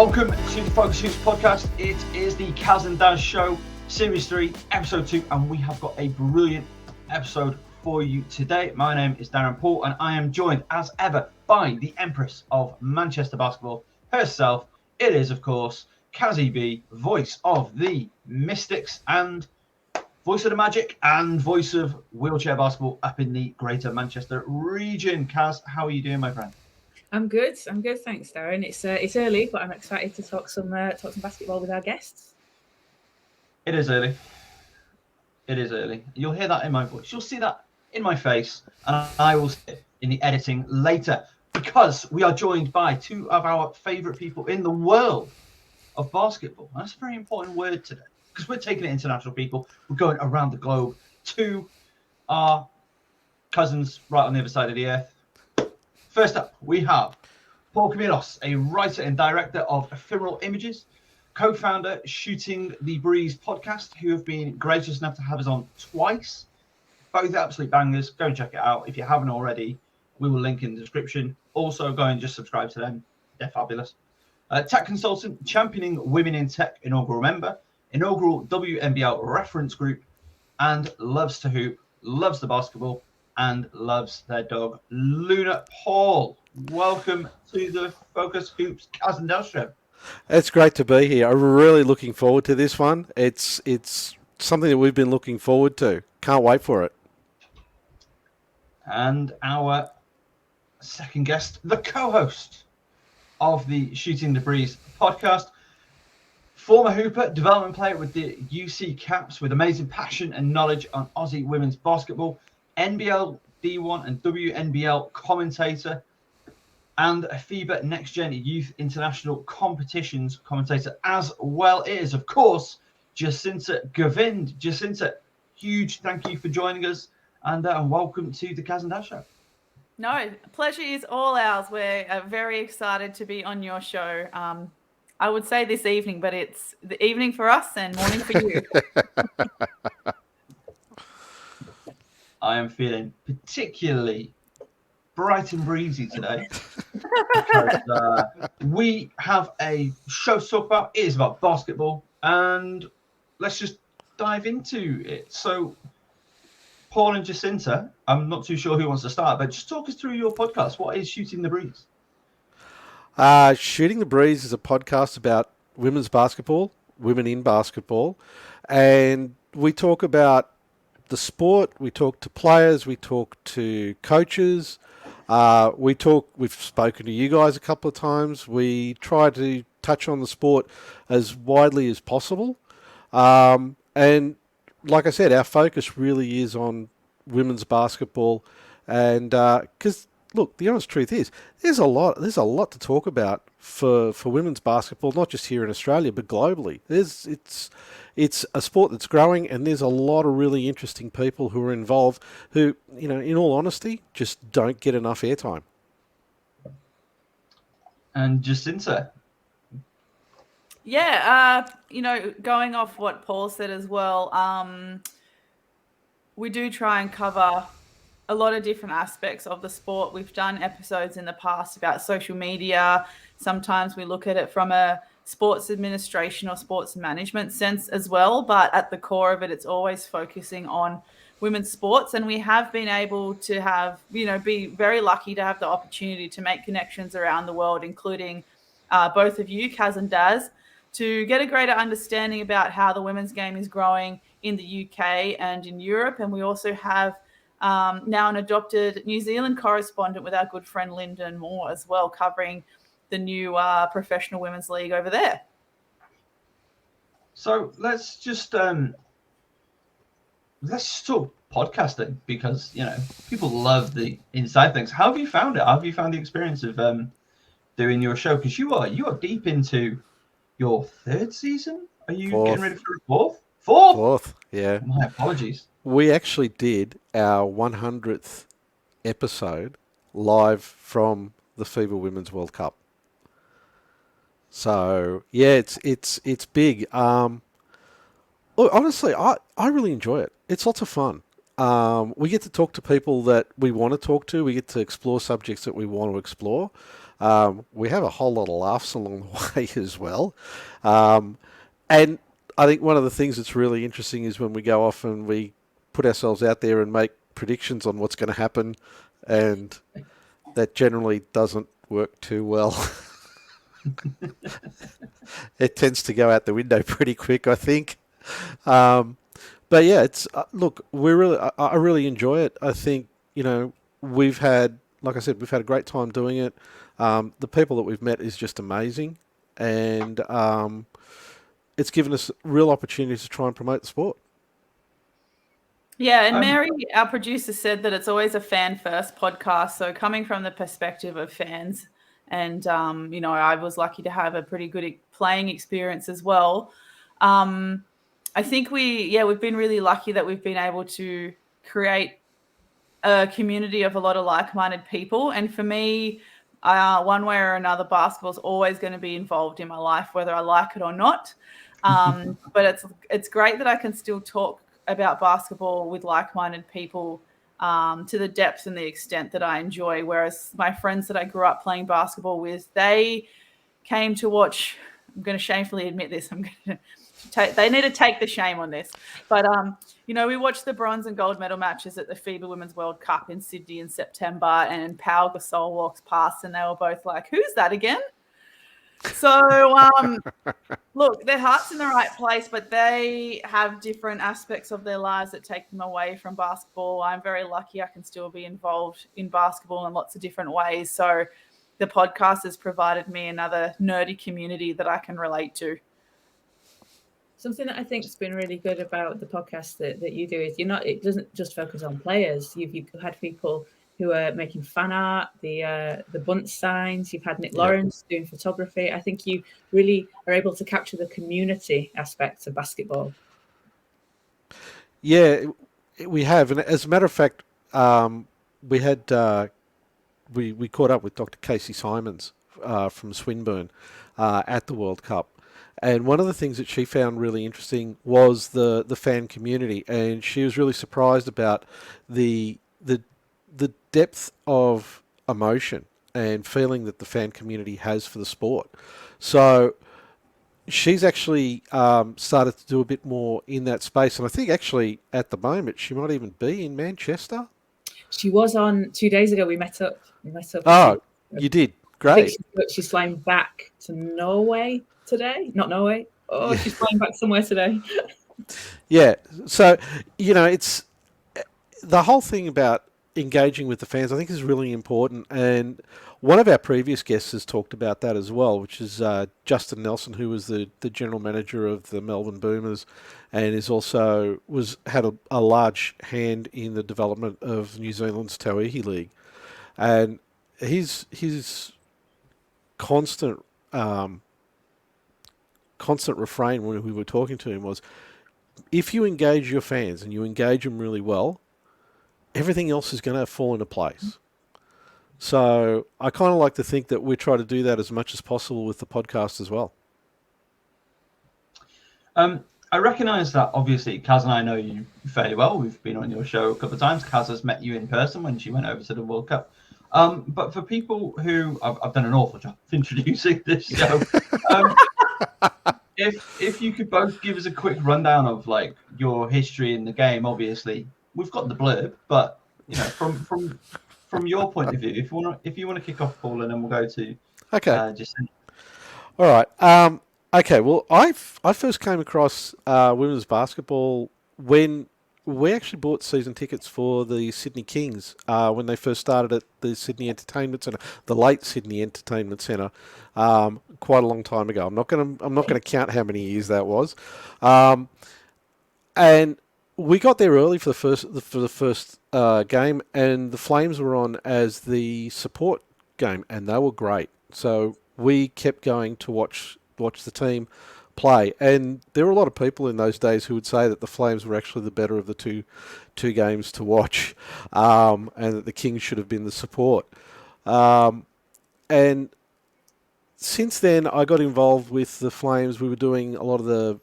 Welcome to the Focus Hoops podcast. It is the Caz and Daz show, series 3, episode 2, and we have got a brilliant episode for you today. My name is Darren Paul, and I am joined as ever by the Empress of Manchester basketball herself. It is, of course, Cazzy B, voice of the Mystics and voice of the Magic and voice of wheelchair basketball up in the Greater Manchester region. Caz, how are you doing, my friend? I'm good, thanks, Darren. It's early, but I'm excited to talk some basketball with our guests. It is early. You'll hear that in my voice. You'll see that in my face, and I will see it in the editing later, because we are joined by two of our favourite people in the world of basketball. And that's a very important word today, because we're taking it international, people. We're going around the globe to our cousins right on the other side of the earth. First up, we have Paul Camillos, a writer and director of Ephemeral Images, co-founder Shooting the Breeze podcast, who have been gracious enough to have us on twice. Both absolute bangers. Go and check it out. If you haven't already, we will link in the description. Also, go and just subscribe to them. They're fabulous. Tech consultant, championing women in tech, inaugural member, inaugural WNBL reference group, and loves to hoop, loves the basketball, and loves their dog, Luna. Paul, welcome to the Focus Hoops Caz and Daz show. It's great to be here. I'm really looking forward to this one. It's something that we've been looking forward to. Can't wait for it. And our second guest, the co-host of the Shooting the Breeze podcast, former hooper, development player with the UC Caps, with amazing passion and knowledge on Aussie women's basketball, NBL, D1 and WNBL commentator, and a FIBA Next Gen Youth International Competitions commentator as well. It is, of course, Jacinta Govind. Jacinta, huge thank you for joining us, and welcome to the Caz and Daz show. No, pleasure is all ours. We're very excited to be on your show. I would say this evening, but it's the evening for us and morning for you. I am feeling particularly bright and breezy today because we have a show to talk about. It is about basketball, and let's just dive into it. So, Paul and Jacinta, I'm not too sure who wants to start, but just talk us through your podcast. What is Shooting the Breeze? Shooting the Breeze is a podcast about women's basketball, women in basketball, and we talk about the sport. We talk to players, we talk to coaches, we've spoken to you guys a couple of times. We try to touch on the sport as widely as possible. And like I said, our focus really is on women's basketball. And because, look, the honest truth is, there's a lot to talk about for women's basketball, not just here in Australia, but globally. It's a sport that's growing, and there's a lot of really interesting people who are involved who, in all honesty, just don't get enough airtime. And Jacinta? Yeah, going off what Paul said as well, we do try and cover a lot of different aspects of the sport. We've done episodes in the past about social media. Sometimes we look at it from a sports administration or sports management sense as well, but at the core of it, it's always focusing on women's sports. And we have been able to have, be very lucky to have the opportunity to make connections around the world, including both of you, Caz and Daz, to get a greater understanding about how the women's game is growing in the UK and in Europe. And we also have now an adopted New Zealand correspondent with our good friend Lyndon Moore as well, covering the new professional women's league over there. So let's just talk podcasting, because people love the inside things. How have you found it? How have you found the experience of doing your show? Because you are deep into your third season. Are you getting ready for a fourth? Fourth, yeah. My apologies. We actually did our 100th episode live from the FIBA Women's World Cup. So yeah, it's big. Look, honestly, I really enjoy it. It's lots of fun. We get to talk to people that we want to talk to. We get to explore subjects that we want to explore. We have a whole lot of laughs along the way as well. And I think one of the things that's really interesting is when we go off and we put ourselves out there and make predictions on what's going to happen, and that generally doesn't work too well. It tends to go out the window pretty quick, I think. But yeah, it's look, I really enjoy it. I think, we've had, like I said, we've had a great time doing it. The people that we've met is just amazing, and it's given us real opportunities to try and promote the sport. Yeah, and Mary, our producer, said that it's always a fan-first podcast. So coming from the perspective of fans, and I was lucky to have a pretty good playing experience as well. I think we've been really lucky that we've been able to create a community of a lot of like-minded people. And for me, one way or another, basketball is always going to be involved in my life, whether I like it or not. But it's great that I can still talk about basketball with like-minded people to the depth and the extent that I enjoy. Whereas my friends that I grew up playing basketball with, they came to watch. I'm going to shamefully admit this. They need to take the shame on this. But, we watched the bronze and gold medal matches at the FIBA Women's World Cup in Sydney in September, and Pau Gasol walks past and they were both like, who's that again? So, look, their heart's in the right place, but they have different aspects of their lives that take them away from basketball. I'm very lucky I can still be involved in basketball in lots of different ways. So the podcast has provided me another nerdy community that I can relate to. Something that I think has been really good about the podcast that you do is it doesn't just focus on players. You've had people who are making fan art, the bunt signs. You've had Nick Lawrence doing photography. I think you really are able to capture the community aspects of basketball. Yeah, we have. And as a matter of fact, we had we caught up with Dr. Casey Simons from Swinburne at the World Cup. And one of the things that she found really interesting was the fan community, and she was really surprised about the depth of emotion and feeling that the fan community has for the sport. So she's actually started to do a bit more in that space, and I think actually at the moment she might even be in Manchester. She was on 2 days ago. We met up. Oh, you did? Great. I think she's flying back to Norway today. Not Norway. Oh, yeah. She's flying back somewhere today. Yeah. So, it's the whole thing about engaging with the fans, I think, is really important. And one of our previous guests has talked about that as well, which is Justin Nelson, who was the general manager of the Melbourne Boomers, and is also had a large hand in the development of New Zealand's Tauihi League. And his constant refrain when we were talking to him was, if you engage your fans and you engage them really well, everything else is going to fall into place. So I kind of like to think that we try to do that as much as possible with the podcast as well. I recognise that obviously Caz and I know you fairly well. We've been on your show a couple of times. Caz has met you in person when she went over to the World Cup. But for people who I've done an awful job of introducing this show, if you could both give us a quick rundown of like your history in the game. Obviously, we've got the blurb, but from your point of view, if you want to kick off, Paul, and then we'll go to Jacinta. All right. Okay. Well, I first came across women's basketball when we actually bought season tickets for the Sydney Kings when they first started at the Sydney Entertainment Centre, the late Sydney Entertainment Centre, quite a long time ago. I'm not going to count how many years that was, and we got there early for the first game, and the Flames were on as the support game, and they were great. So we kept going to watch the team play, and there were a lot of people in those days who would say that the Flames were actually the better of the two games to watch, and that the Kings should have been the support. And since then, I got involved with the Flames. We were doing a lot of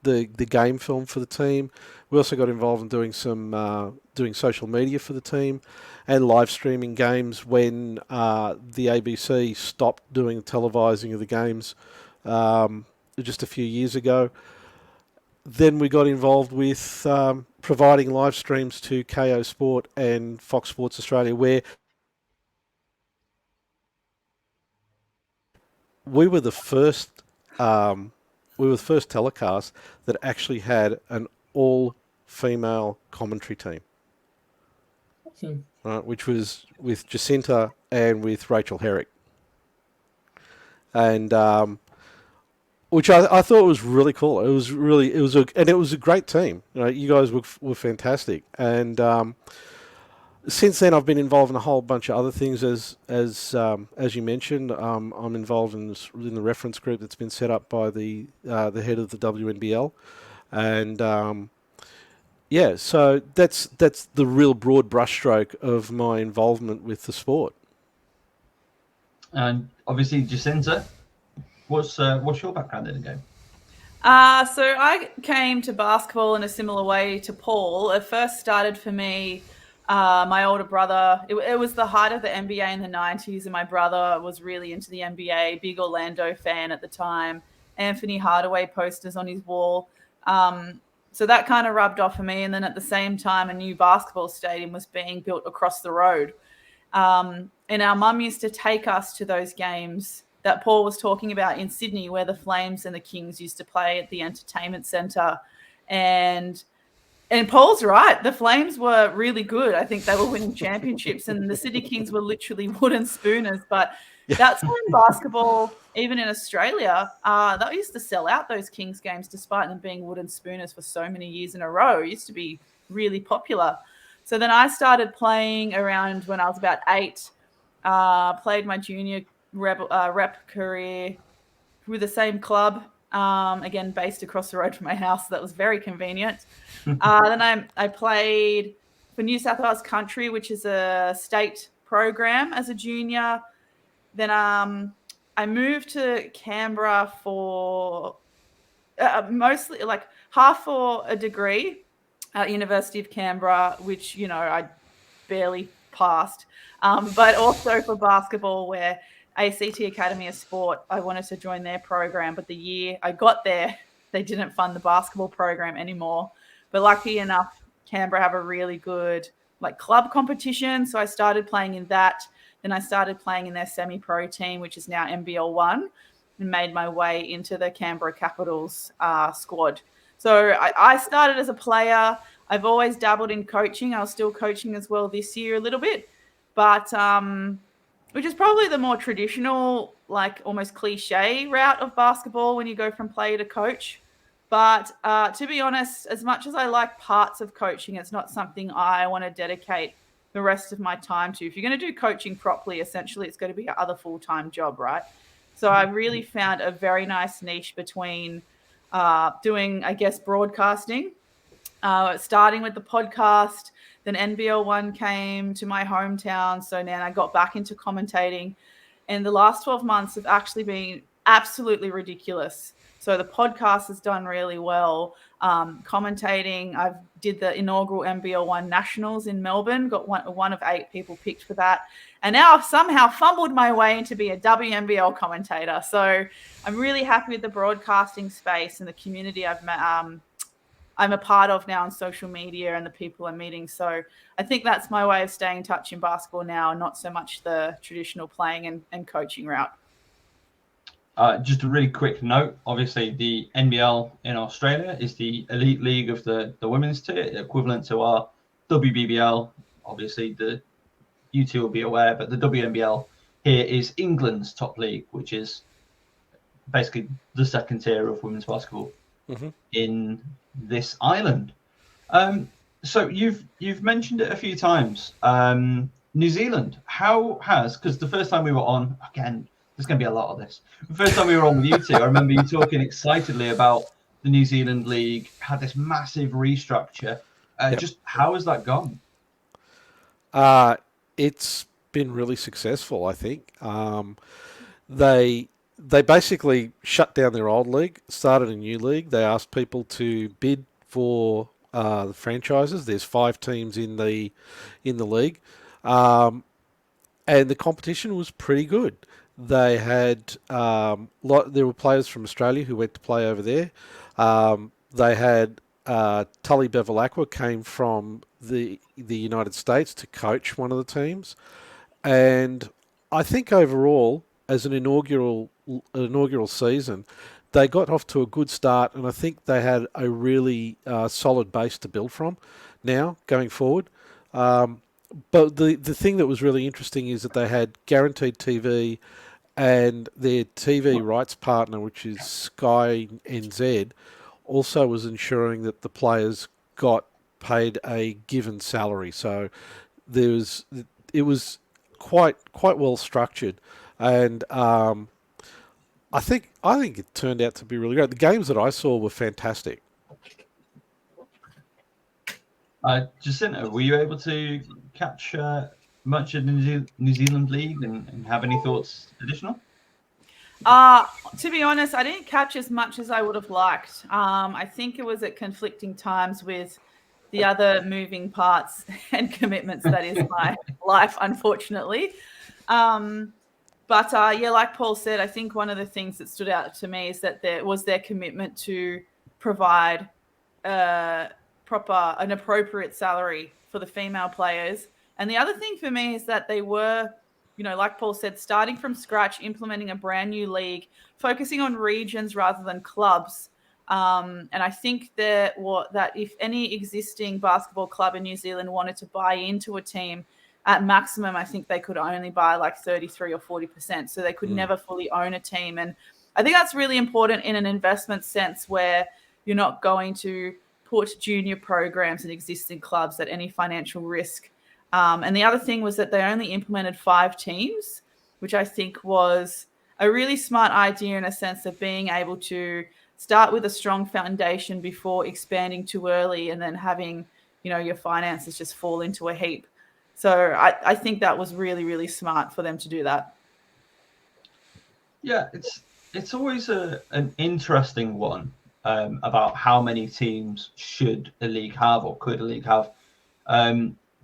the game film for the team. We also got involved in doing doing social media for the team and live streaming games when the ABC stopped doing televising of the games just a few years ago. Then we got involved with providing live streams to KO Sport and Fox Sports Australia, where we were the first telecast that actually had an all-female commentary team, right, which was with Jacinta and with Rachel Herrick, and which I thought was really cool. It was a great team. You know, you guys were fantastic, and since then I've been involved in a whole bunch of other things. As you mentioned, I'm involved in the reference group that's been set up by the head of the WNBL, and yeah, so that's the real broad brushstroke of my involvement with the sport. And obviously, Jacinta, what's your background in the game? So I came to basketball in a similar way to Paul. It first started for me. My older brother, it was the height of the NBA in the 90s, and my brother was really into the NBA, big Orlando fan at the time, Anthony Hardaway posters on his wall. So that kind of rubbed off for me. And then at the same time, a new basketball stadium was being built across the road. And our mum used to take us to those games that Paul was talking about in Sydney, where the Flames and the Kings used to play at the entertainment centre. And Paul's right. The Flames were really good. I think they were winning championships, and the City Kings were literally wooden spooners. But that's when basketball, even in Australia, they used to sell out those Kings games despite them being wooden spooners for so many years in a row. It used to be really popular. So then I started playing around when I was about 8, played my junior rep career with the same club, again, based across the road from my house. So that was very convenient. Then I played for New South Wales Country, which is a state program, as a junior. Then I moved to Canberra for mostly like half for a degree at University of Canberra, which, you know, I barely passed, but also for basketball, where ACT Academy of Sport, I wanted to join their program, but the year I got there, they didn't fund the basketball program anymore. But lucky enough, Canberra have a really good like club competition, so I started playing in that. Then I started playing in their semi-pro team, which is now NBL 1, and made my way into the Canberra Capitals squad. So I started as a player. I've always dabbled in coaching. I was still coaching as well this year a little bit, but which is probably the more traditional, like almost cliche route of basketball when you go from player to coach. But to be honest, as much as I like parts of coaching, it's not something I want to dedicate the rest of my time to. If you're going to do coaching properly, essentially it's going to be your other full-time job, right? So I really found a very nice niche between doing, I guess, broadcasting, starting with the podcast. Then NBL 1 came to my hometown. So now I got back into commentating. And the last 12 months have actually been absolutely ridiculous. So the podcast has done really well. Commentating, I did the inaugural NBL 1 Nationals in Melbourne, got one of 8 people picked for that. And now I've somehow fumbled my way into being a WNBL commentator. So I'm really happy with the broadcasting space and the community I'm a part of now on social media and the people I'm meeting. So I think that's my way of staying in touch in basketball now, and not so much the traditional playing and coaching route. Just a really quick note. Obviously, the NBL in Australia is the elite league of the women's tier, equivalent to our WBBL. Obviously, the UT will be aware, but the WNBL here is England's top league, which is basically the second tier of women's basketball in this island. So you've mentioned it a few times. New Zealand, because the first time we were on, again, there's going to be a lot of this. The first time we were on with you two, I remember you talking excitedly about the New Zealand League, had this massive restructure. Just how has that gone? It's been really successful, I think. They they basically shut down their old league, started a new league. They asked people to bid for the franchises. There's 5 teams in the league, and the competition was pretty good. They had there were players from Australia who went to play over there. They had Tully Bevilacqua came from the United States to coach one of the teams, and I think overall, as an inaugural season, they got off to a good start, and I think they had a really solid base to build from now going forward. But the thing that was really interesting is that they had guaranteed TV, and their TV rights partner, which is Sky NZ, also was ensuring that the players got paid a given salary. So it was quite well structured, and I think it turned out to be really great. The games that I saw were fantastic. Jacinta, were you able to catch much of the New Zealand League and have any thoughts additional? To be honest, I didn't catch as much as I would have liked. I think it was at conflicting times with the other moving parts and commitments that is my life, unfortunately. But like Paul said, I think one of the things that stood out to me is that there was their commitment to provide an appropriate salary for the female players. And the other thing for me is that they were, like Paul said, starting from scratch, implementing a brand new league, focusing on regions rather than clubs. And I think that if any existing basketball club in New Zealand wanted to buy into a team, at maximum, I think they could only buy like 33 or 40%. So they could never fully own a team. And I think that's really important in an investment sense, where you're not going to put junior programs in existing clubs at any financial risk. And the other thing was that they only implemented 5 teams, which I think was a really smart idea in a sense of being able to start with a strong foundation before expanding too early and then having, your finances just fall into a heap. So I think that was really, really smart for them to do that. Yeah, it's always an interesting one about how many teams should a league have or could a league have.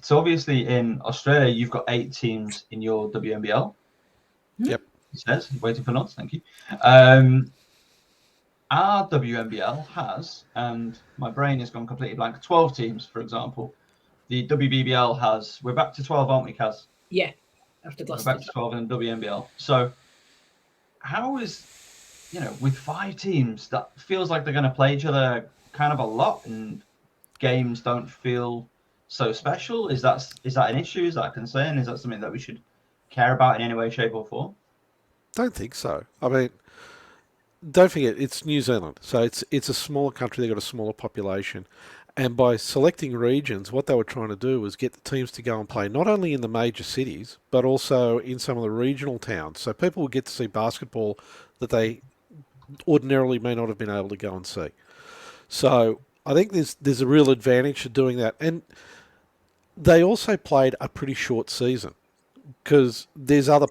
So obviously in Australia, you've got 8 teams in your WNBL. Yep. It says, waiting for nods, thank you. Our WNBL has, and my brain has gone completely blank, 12 teams, for example. The WBBL has, we're back to 12, aren't we, Caz? Yeah, after Gloucester. We're back to 12 in the WNBL. So how is, with 5 teams, that feels like they're going to play each other kind of a lot, and games don't feel so special. Is that an issue? Is that a concern? Is that something that we should care about in any way, shape, or form? Don't think so. I mean, don't forget, it's New Zealand, so it's a smaller country. They've got a smaller population, and by selecting regions, what they were trying to do was get the teams to go and play not only in the major cities, but also in some of the regional towns, so people would get to see basketball that they ordinarily may not have been able to go and see. So I think there's a real advantage to doing that, and they also played a pretty short season because there's other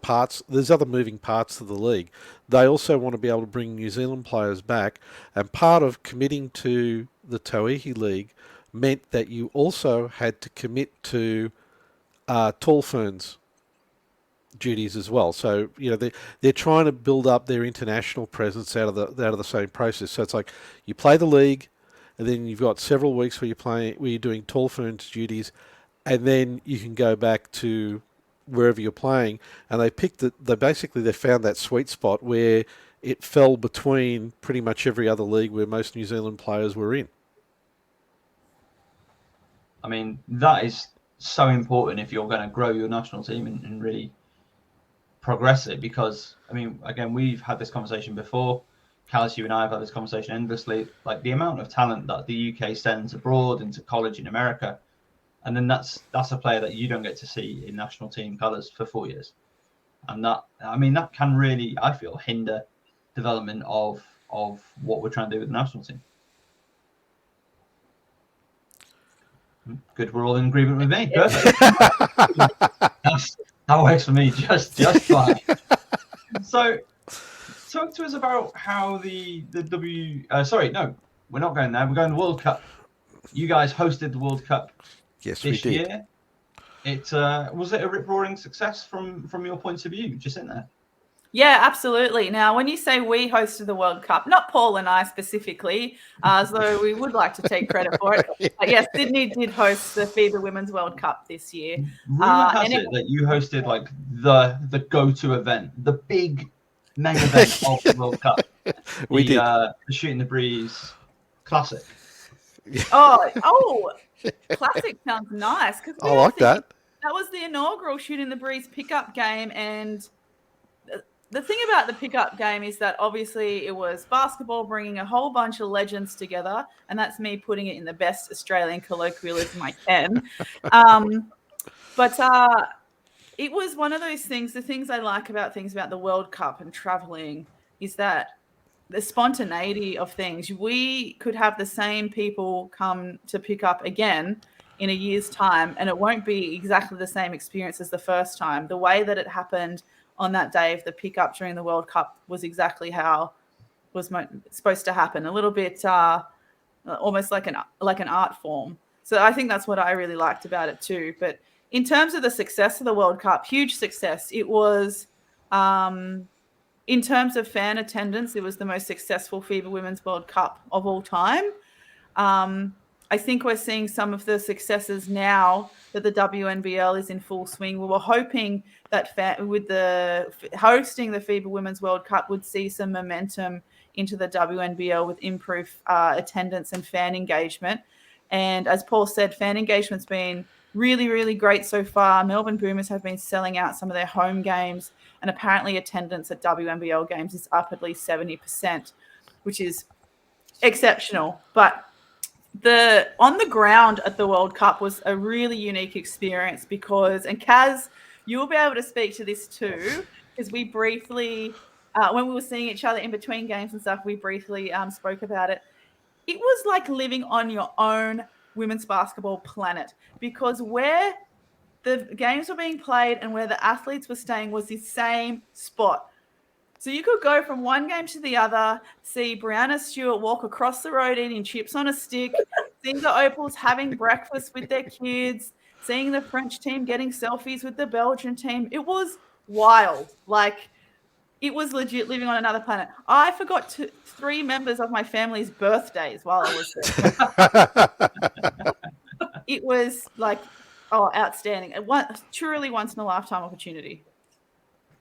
moving parts to the league. They also want to be able to bring New Zealand players back, and part of committing to the Tauihi League meant that you also had to commit to Tall Ferns duties as well. So they're trying to build up their international presence out of the same process. So it's like you play the league, and then you've got several weeks where you're doing Tall Ferns duties, and then you can go back to wherever you're playing. And they found that sweet spot where it fell between pretty much every other league where most New Zealand players were in. I mean, that is so important if you're going to grow your national team and really progress it, because, I mean, again, we've had this conversation before. Caz, you and I have had this conversation endlessly. Like, the amount of talent that the UK sends abroad into college in America, and then that's a player that you don't get to see in national team colours for 4 years. And that can really, I feel, hinder development of what we're trying to do with the national team. Good, we're all in agreement with me. Perfect. That works for me just fine. So talk to us about how the sorry, no, we're not going there. We're going to the World Cup. You guys hosted the World Cup Yes, this we did. year. It was it a rip-roaring success from your point of view, Jacinta? Yeah, absolutely. Now, when you say we hosted the World Cup, not Paul and I specifically, as though we would like to take credit for it. But yes, Sydney did host the FIBA Women's World Cup this year. Rumor has it that you hosted like the go-to event, the big main event of the World Cup. We did. The Shooting the Breeze Classic. Oh, Classic sounds nice. I like that. That was the inaugural Shooting the Breeze pickup game, and the thing about the pickup game is that obviously it was basketball bringing a whole bunch of legends together, and that's me putting it in the best Australian colloquialism I can. But it was one of those things. The things I like about the World Cup and traveling is that the spontaneity of things. We could have the same people come to pick up again in a year's time, and it won't be exactly the same experience as the first time. The way that it happened on that day of the pickup during the World Cup was exactly how it was supposed to happen. A little bit almost like an art form. So I think that's what I really liked about it too. But in terms of the success of the World Cup, huge success. It was, in terms of fan attendance, it was the most successful FIBA Women's World Cup of all time. I think we're seeing some of the successes now that the WNBL is in full swing. We were hoping that with the hosting the FIBA Women's World Cup would see some momentum into the WNBL with improved attendance and fan engagement. And as Paul said, fan engagement's been really, really great so far. Melbourne Boomers have been selling out some of their home games, and apparently attendance at WNBL games is up at least 70%, which is exceptional. But on the ground at the World Cup was a really unique experience because, and Caz, you'll be able to speak to this too, because we briefly, when we were seeing each other in between games and stuff, we briefly spoke about it. It was like living on your own women's basketball planet, because where the games were being played and where the athletes were staying was the same spot. So you could go from one game to the other, see Brianna Stewart walk across the road eating chips on a stick, seeing the Opals having breakfast with their kids, seeing the French team getting selfies with the Belgian team. It was wild. Like, it was legit living on another planet. I forgot 3 members of my family's birthdays while I was there. It was like, outstanding. Truly once in a lifetime opportunity.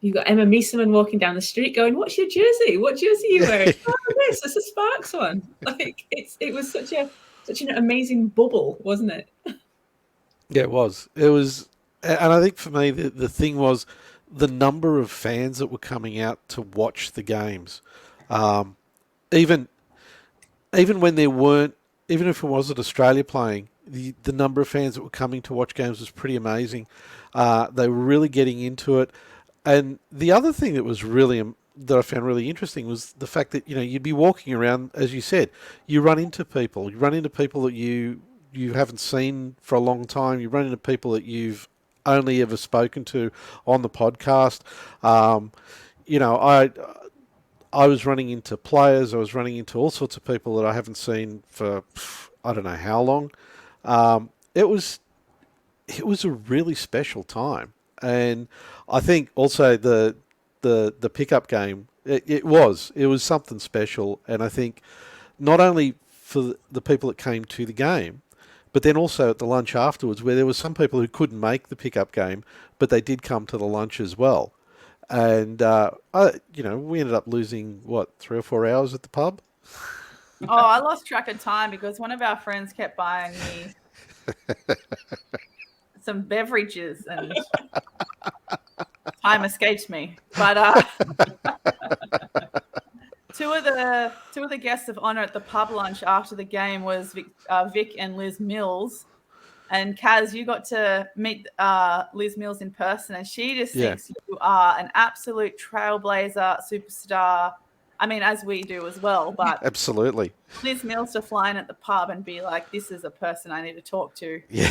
You got Emma Meeseman walking down the street going, "What's your jersey? What jersey are you wearing?" "Oh, this is a Sparks one." Like, it was such an amazing bubble, wasn't it? Yeah, it was. It was, and I think for me the thing was the number of fans that were coming out to watch the games. Even when there weren't, even if it wasn't Australia playing, the number of fans that were coming to watch games was pretty amazing. They were really getting into it. And the other thing that was that I found really interesting was the fact that, you'd be walking around, as you said, you run into people that you haven't seen for a long time. You run into people that you've only ever spoken to on the podcast. I was running into players. I was running into all sorts of people that I haven't seen for I don't know how long. It was a really special time. And I think also the pickup game, it was something special. And I think not only for the people that came to the game, but then also at the lunch afterwards, where there were some people who couldn't make the pickup game, but they did come to the lunch as well. And we ended up losing 3 or 4 hours at the pub. I lost track of time because one of our friends kept buying me some beverages and time escapes me. But two of the guests of honor at the pub lunch after the game was Vic and Liz Mills. And Caz, you got to meet Liz Mills in person, and she just thinks you are an absolute trailblazer, superstar. I mean, as we do as well. But absolutely, Liz Mills to fly in at the pub and be like, "This is a person I need to talk to." Yeah.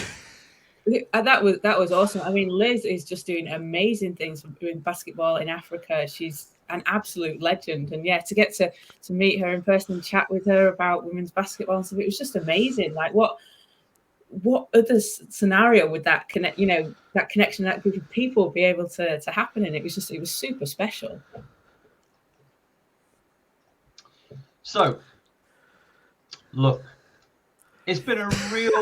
That was awesome. I mean, Liz is just doing amazing things in basketball in Africa. She's an absolute legend. And yeah, to get to meet her in person and chat with her about women's basketball and stuff, it was just amazing. Like what other scenario would that connect, that connection, that group of people be able to happen in? It was super special. So, look, it's been a real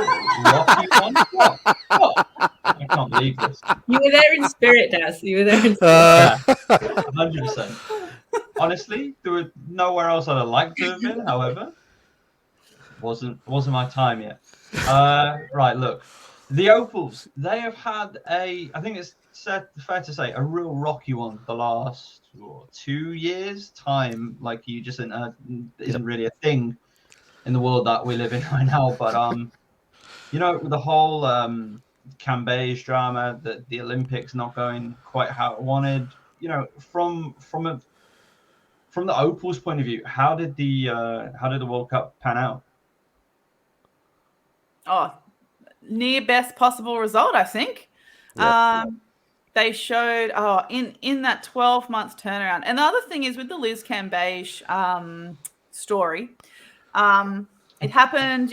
rocky one. What? I can't believe this. You were there in spirit, Daz. You were there in spirit. Yeah, 100%. Honestly, there was nowhere else I'd have liked to have been. However, wasn't my time yet. Right, look, the Opals, they have had I think it's fair to say, a real rocky one the last 2 years. Time, like you just isn't really a thing in the world that we live in right now. But the whole Camillos drama, the Olympics not going quite how it wanted. From the Opals' point of view, how did the World Cup pan out? Oh, near best possible result, I think. Yep. They showed in that 12 months turnaround. And the other thing is with the Liz Camillos story, it happened,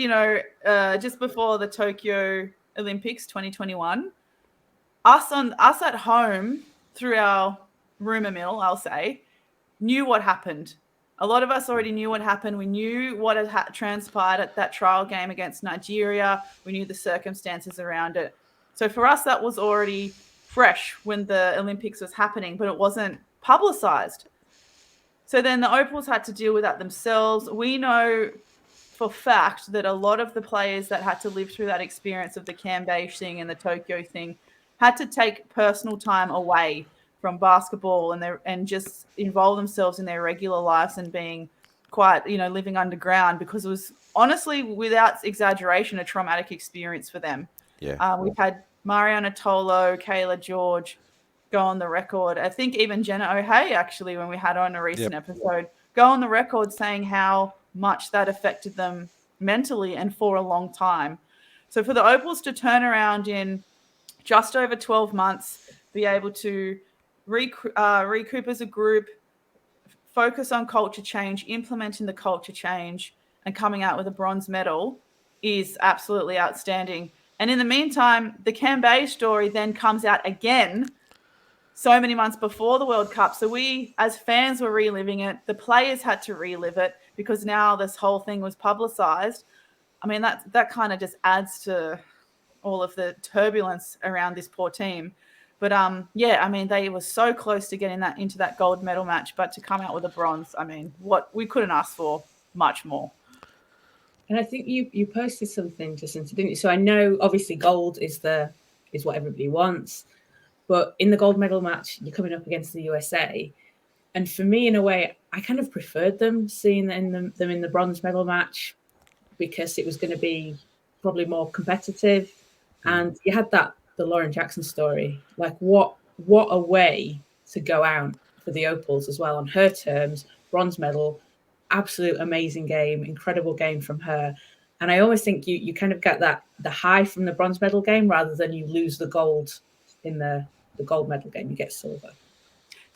just before the Tokyo Olympics 2021. Us at home, through our rumor mill, I'll say, knew what happened. A lot of us already knew what happened. We knew what had transpired at that trial game against Nigeria. We knew the circumstances around it. So for us, that was already fresh when the Olympics was happening, but it wasn't publicized. So then the Opals had to deal with that themselves. We know for fact that a lot of the players that had to live through that experience of the Camillos thing and the Tokyo thing had to take personal time away from basketball and just involve themselves in their regular lives and being quite, living underground, because it was honestly, without exaggeration, a traumatic experience for them. Yeah. We've had Mariana Tolo, Kayla George go on the record. I think even Jenna O'Hay, actually, when we had her on a recent episode, go on the record saying how much that affected them mentally and for a long time. So for the Opals to turn around in just over 12 months, be able to recoup as a group, focus on culture change, implementing the culture change, and coming out with a bronze medal is absolutely outstanding. And in the meantime, the Camillos story then comes out again so many months before the World Cup. So we, as fans, were reliving it. The players had to relive it because now this whole thing was publicized. I mean, that kind of just adds to all of the turbulence around this poor team. But they were so close to getting that into that gold medal match, but to come out with a bronze, I mean, what we couldn't ask for much more. And I think you posted something, Jacinta, didn't you? So I know obviously gold is what everybody wants, but in the gold medal match, you're coming up against the USA. And for me, in a way, I kind of preferred them seeing them in the bronze medal match because it was going to be probably more competitive. And you had the Lauren Jackson story. Like what a way to go out for the Opals as well on her terms. Bronze medal, absolute amazing game, incredible game from her. And I always think you kind of get the high from the bronze medal game rather than you lose the gold in the gold medal game. You get silver.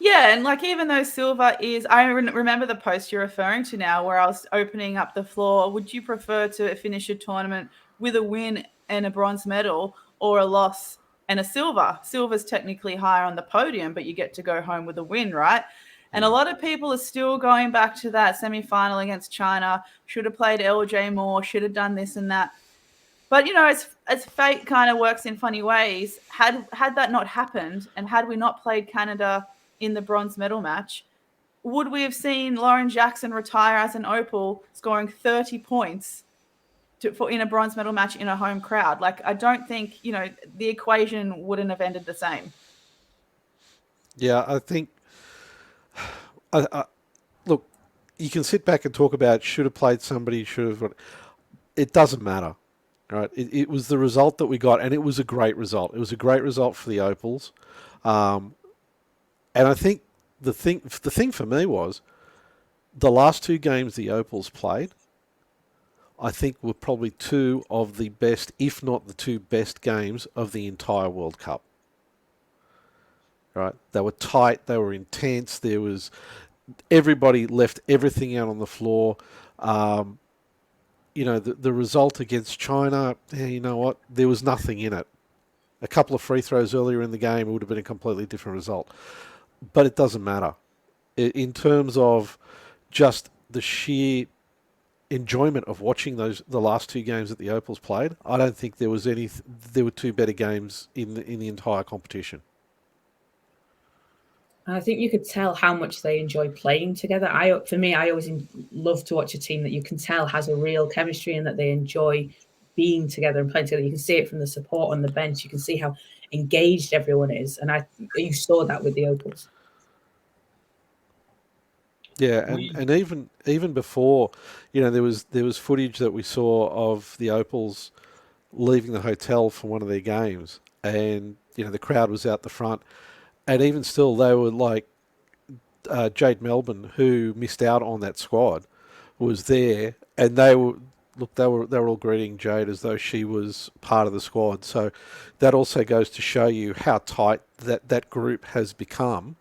Yeah, and like even though silver is, I remember the post you're referring to now where I was opening up the floor. Would you prefer to finish a tournament with a win and a bronze medal or a loss and a silver? Silver's technically higher on the podium, but you get to go home with a win, right? And a lot of people are still going back to that semi-final against China. Should have played LJ Moore, should have done this and that. But, as fate kind of works in funny ways, had that not happened and had we not played Canada in the bronze medal match, would we have seen Lauren Jackson retire as an Opal scoring 30 points in a bronze medal match in a home crowd? Like, I don't think, the equation wouldn't have ended the same. Yeah, I think... look, you can sit back and talk about should have played somebody, should have... It doesn't matter, right? It was the result that we got, and it was a great result. It was a great result for the Opals. And I think the thing for me was the last two games the Opals played, I think were probably two of the best, if not the two best games of the entire World Cup. right? They were tight. They were intense. Everybody left everything out on the floor. The result against China, you know what? There was nothing in it. A couple of free throws earlier in the game, it would have been a completely different result. But it doesn't matter. In terms of just the sheer enjoyment of watching the last two games that the Opals played, I don't think there were two better games in the entire competition. I think you could tell how much they enjoy playing together. For me, I always love to watch a team that you can tell has a real chemistry and that they enjoy being together and playing together. You can see it from the support on the bench. You can see how engaged everyone is, and you saw that with the Opals. Yeah, and even before, there was footage that we saw of the Opals leaving the hotel for one of their games, and the crowd was out the front, and even still they were like Jade Melbourne, who missed out on that squad, was there, and they were all greeting Jade as though she was part of the squad. So that also goes to show you how tight that group has become.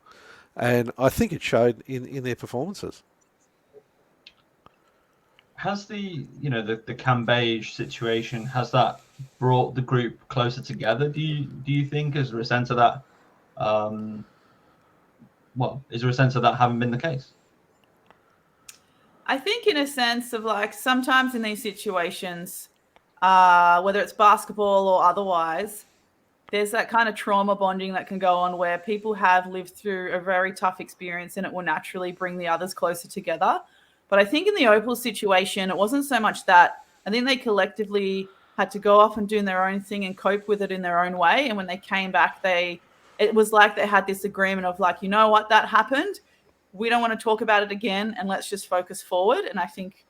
And I think it showed in their performances. Has the Cam beige situation, has that brought the group closer together? Do you think, is there a sense of that? Is there a sense of that having been the case? I think in a sense of like sometimes in these situations, whether it's basketball or otherwise, there's that kind of trauma bonding that can go on where people have lived through a very tough experience and it will naturally bring the others closer together. But I think in the Opal situation, it wasn't so much that. I think they collectively had to go off and do their own thing and cope with it in their own way. And when they came back, it was like they had this agreement of like, you know what, that happened. We don't want to talk about it again, and let's just focus forward. And I think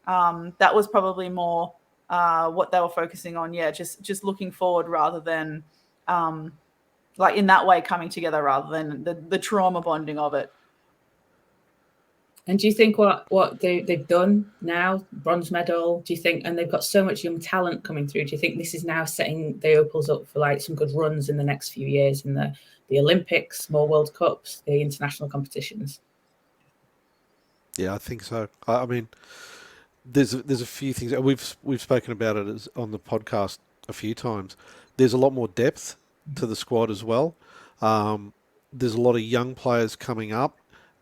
that was probably more what they were focusing on. Yeah, just looking forward rather than like in that way coming together rather than the trauma bonding of it. And do you think what they've done now, bronze medal, do you think, and they've got so much young talent coming through, do you think this is now setting the Opals up for like some good runs in the next few years in the Olympics, more World Cups, the international competitions? Yeah, I think so. I mean, there's a few things we've spoken about it on the podcast a few times. There's a lot more depth to the squad as well. There's a lot of young players coming up.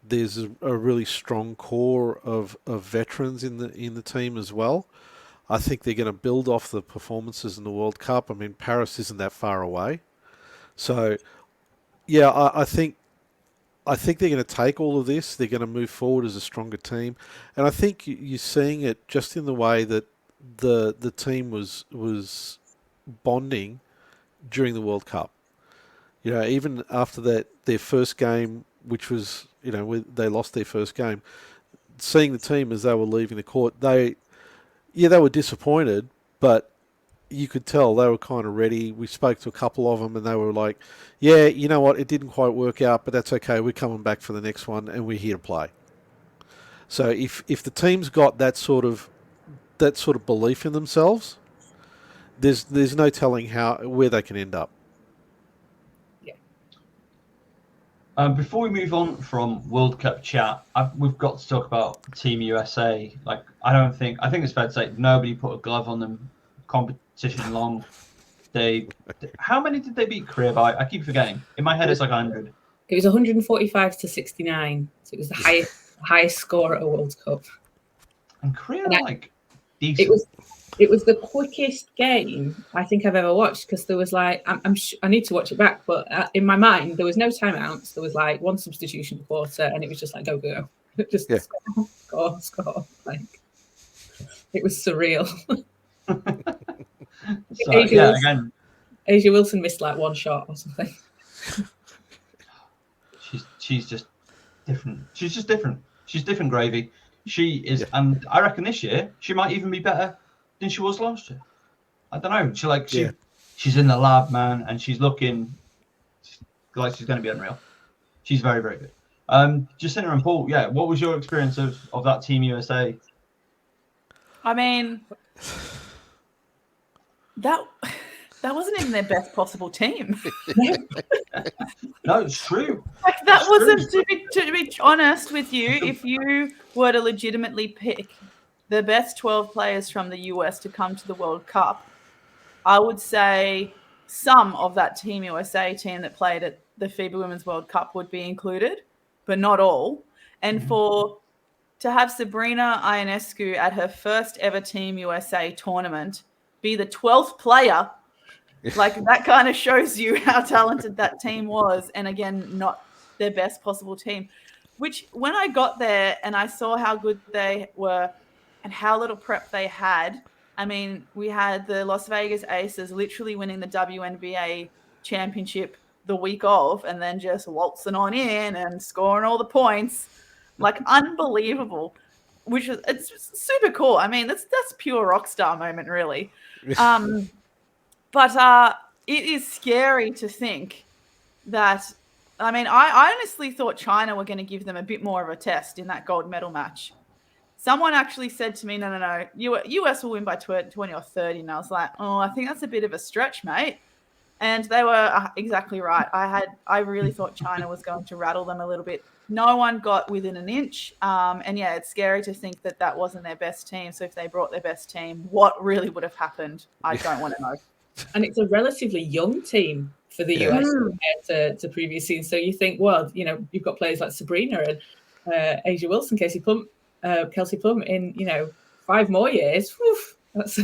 There's a really strong core of veterans in the team as well. I think they're going to build off the performances in the World Cup. I mean, Paris isn't that far away. So, yeah, I think they're going to take all of this. They're going to move forward as a stronger team. And I think you're seeing it just in the way that the team was bonding during the World Cup. Even after their first game, which was, they lost their first game, seeing the team as they were leaving the court, they were disappointed, but you could tell they were kind of ready. We spoke to a couple of them and they were like, yeah, you know what, it didn't quite work out, but that's okay. We're coming back for the next one and we're here to play. So if the team's got that sort of belief in themselves, there's no telling where they can end up. Before we move on from World Cup chat, we've got to talk about Team USA. Like, I think it's fair to say nobody put a glove on them competition long. How many did they beat Korea by? I keep forgetting. In my head, it's like 100. It was 145 to 69. So it was the highest score at a World Cup. And Korea, decent. It was the quickest game I think I've ever watched because there was like, I need to watch it back, but in my mind, there was no timeouts. There was like one substitution per quarter and it was just like, go. Just score. Like, it was surreal. Asia Wilson missed like one shot or something. She's just different. She's just different. She's different gravy. She is, and I reckon this year she might even be better than she was last year. I don't know. She's in the lab, man, and she's looking like she's going to be unreal. She's very, very good. Jacinta and Paul, what was your experience of that Team USA? I mean, that wasn't even their best possible team. No, it's true. Like that It's wasn't true. to be honest with you. If you were to legitimately pick the best 12 players from the US to come to the World Cup, I would say some of that Team USA team that played at the FIBA Women's World Cup would be included, but not all. And to have Sabrina Ionescu at her first ever Team USA tournament be the 12th player, like that kind of shows you how talented that team was. And again, not their best possible team, which when I got there and I saw how good they were and how little prep they had, I mean, we had the Las Vegas Aces literally winning the WNBA championship the week of and then just waltzing on in and scoring all the points. Like unbelievable, which is it's super cool. I mean, that's pure rock star moment, really. But it is scary to think that. I mean, I honestly thought China were going to give them a bit more of a test in that gold medal match. Someone actually said to me, no, US will win by 20 or 30. And I was like, oh, I think that's a bit of a stretch, mate. And they were exactly right. I really thought China was going to rattle them a little bit. No one got within an inch. And yeah, it's scary to think that that wasn't their best team. So if they brought their best team, what really would have happened? I don't want to know. And it's a relatively young team for the US compared to previous seasons. So you think, well, you know, you've got players like Sabrina and Asia Wilson, Kelsey Plum in 5 more years. Whew, that's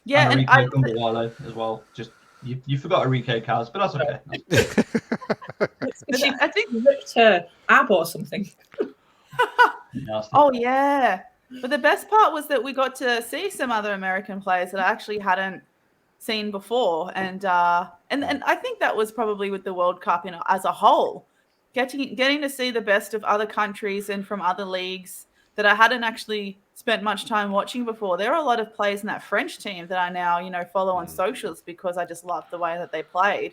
Yeah, and Enrique as well. Just you forgot Enrique Caz, but that's okay. I think ripped her ab or something. Oh yeah, but the best part was that we got to see some other American players that I actually hadn't seen before, and I think that was probably with the World Cup as a whole, getting to see the best of other countries and from other leagues that I hadn't actually spent much time watching before. There are a lot of players in that French team that I now, follow on socials because I just love the way that they played.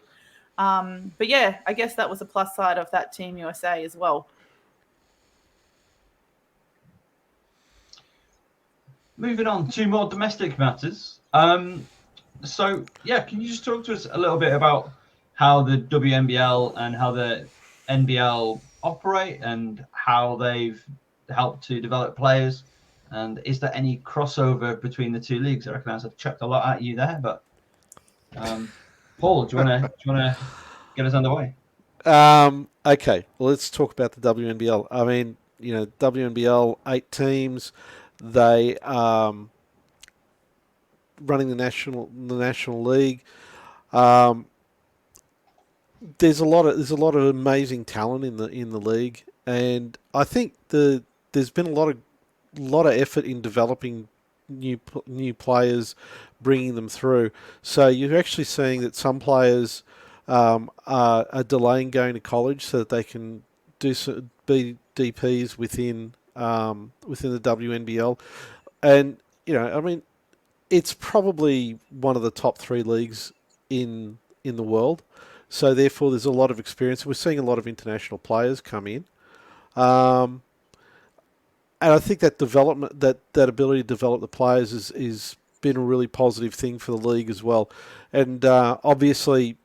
But yeah, I guess that was a plus side of that Team USA as well. Moving on to more domestic matters. So yeah, can you just talk to us a little bit about how the WNBL and how the NBL operate and how they've helped to develop players? And is there any crossover between the two leagues? I recognize I've chucked a lot at you there, but Paul, do you wanna get us underway? Okay, well, let's talk about the WNBL. I mean, WNBL 8 teams. They running the national league. There's a lot of amazing talent in the league, and I think there's been a lot of effort in developing new players, bringing them through. So you're actually seeing that some players are delaying going to college so that they can be DPs within the WNBL, and I mean, it's probably one of the top 3 leagues in the world. So therefore, there's a lot of experience. We're seeing a lot of international players come in, and I think that development, that ability to develop the players, is been a really positive thing for the league as well. And obviously,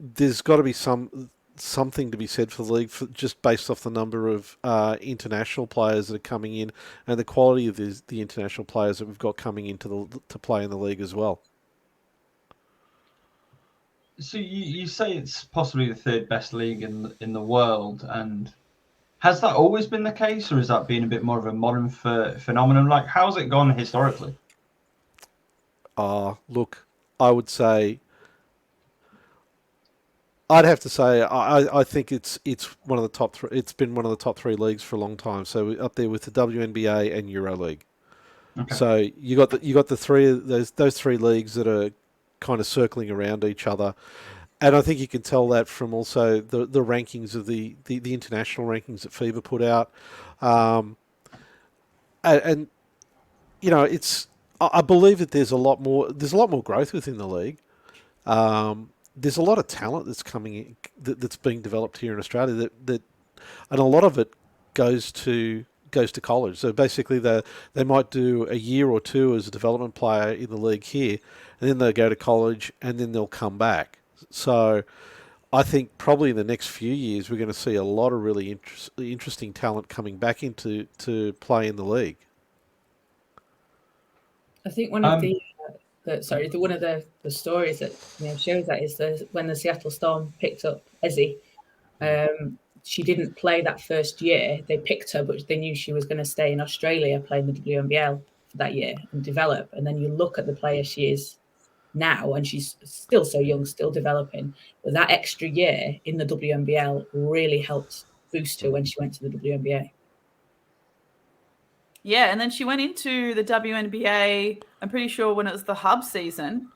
there's got to be something to be said for the league, just based off the number of international players that are coming in and the quality of the international players that we've got coming into to play in the league as well. So you say it's possibly the 3rd best league in the world, and has that always been the case, or has that been a bit more of a modern phenomenon? Like, how's it gone historically? Look, I would say, I'd have to say, I think it's one of the top 3. It's been one of the top 3 leagues for a long time. So we're up there with the WNBA and EuroLeague. Okay. So you got the 3 of those 3 leagues that are kind of circling around each other, and I think you can tell that from also the rankings of the international rankings that FIBA put out, and I believe that there's a lot more growth within the league. There's a lot of talent that's coming in, that's being developed here in Australia, that and a lot of it goes to college. So basically, they might do a year or 2 as a development player in the league here, and then they'll go to college, and then they'll come back. So I think probably in the next few years we're going to see a lot of really interesting talent coming back into to play in the league. I think one of one of the stories that shows that is when the Seattle Storm picked up Ezzy. She didn't play that first year. They picked her, but they knew she was going to stay in Australia playing the WNBL for that year and develop. And then you look at the player she is now, and she's still so young, still developing. But that extra year in the WNBL really helped boost her when she went to the WNBA. Yeah, and then she went into the WNBA, I'm pretty sure when it was the hub season,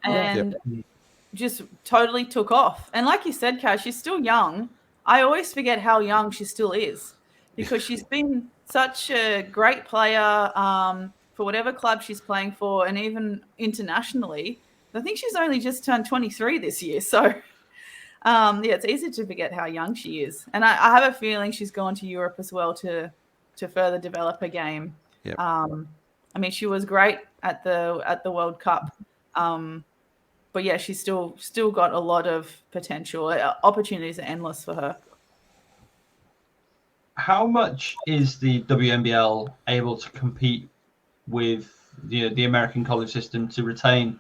and just totally took off. And like you said, Kaz, she's still young. I always forget how young she still is because she's been such a great player for whatever club she's playing for, and even internationally. I think she's only just turned 23 this year. So, it's easy to forget how young she is. And I have a feeling she's gone to Europe as well to further develop her game. Yep. I mean, she was great at the World Cup. But yeah, she's still got a lot of potential. Opportunities are endless for her. How much is the WNBL able to compete with the American college system to retain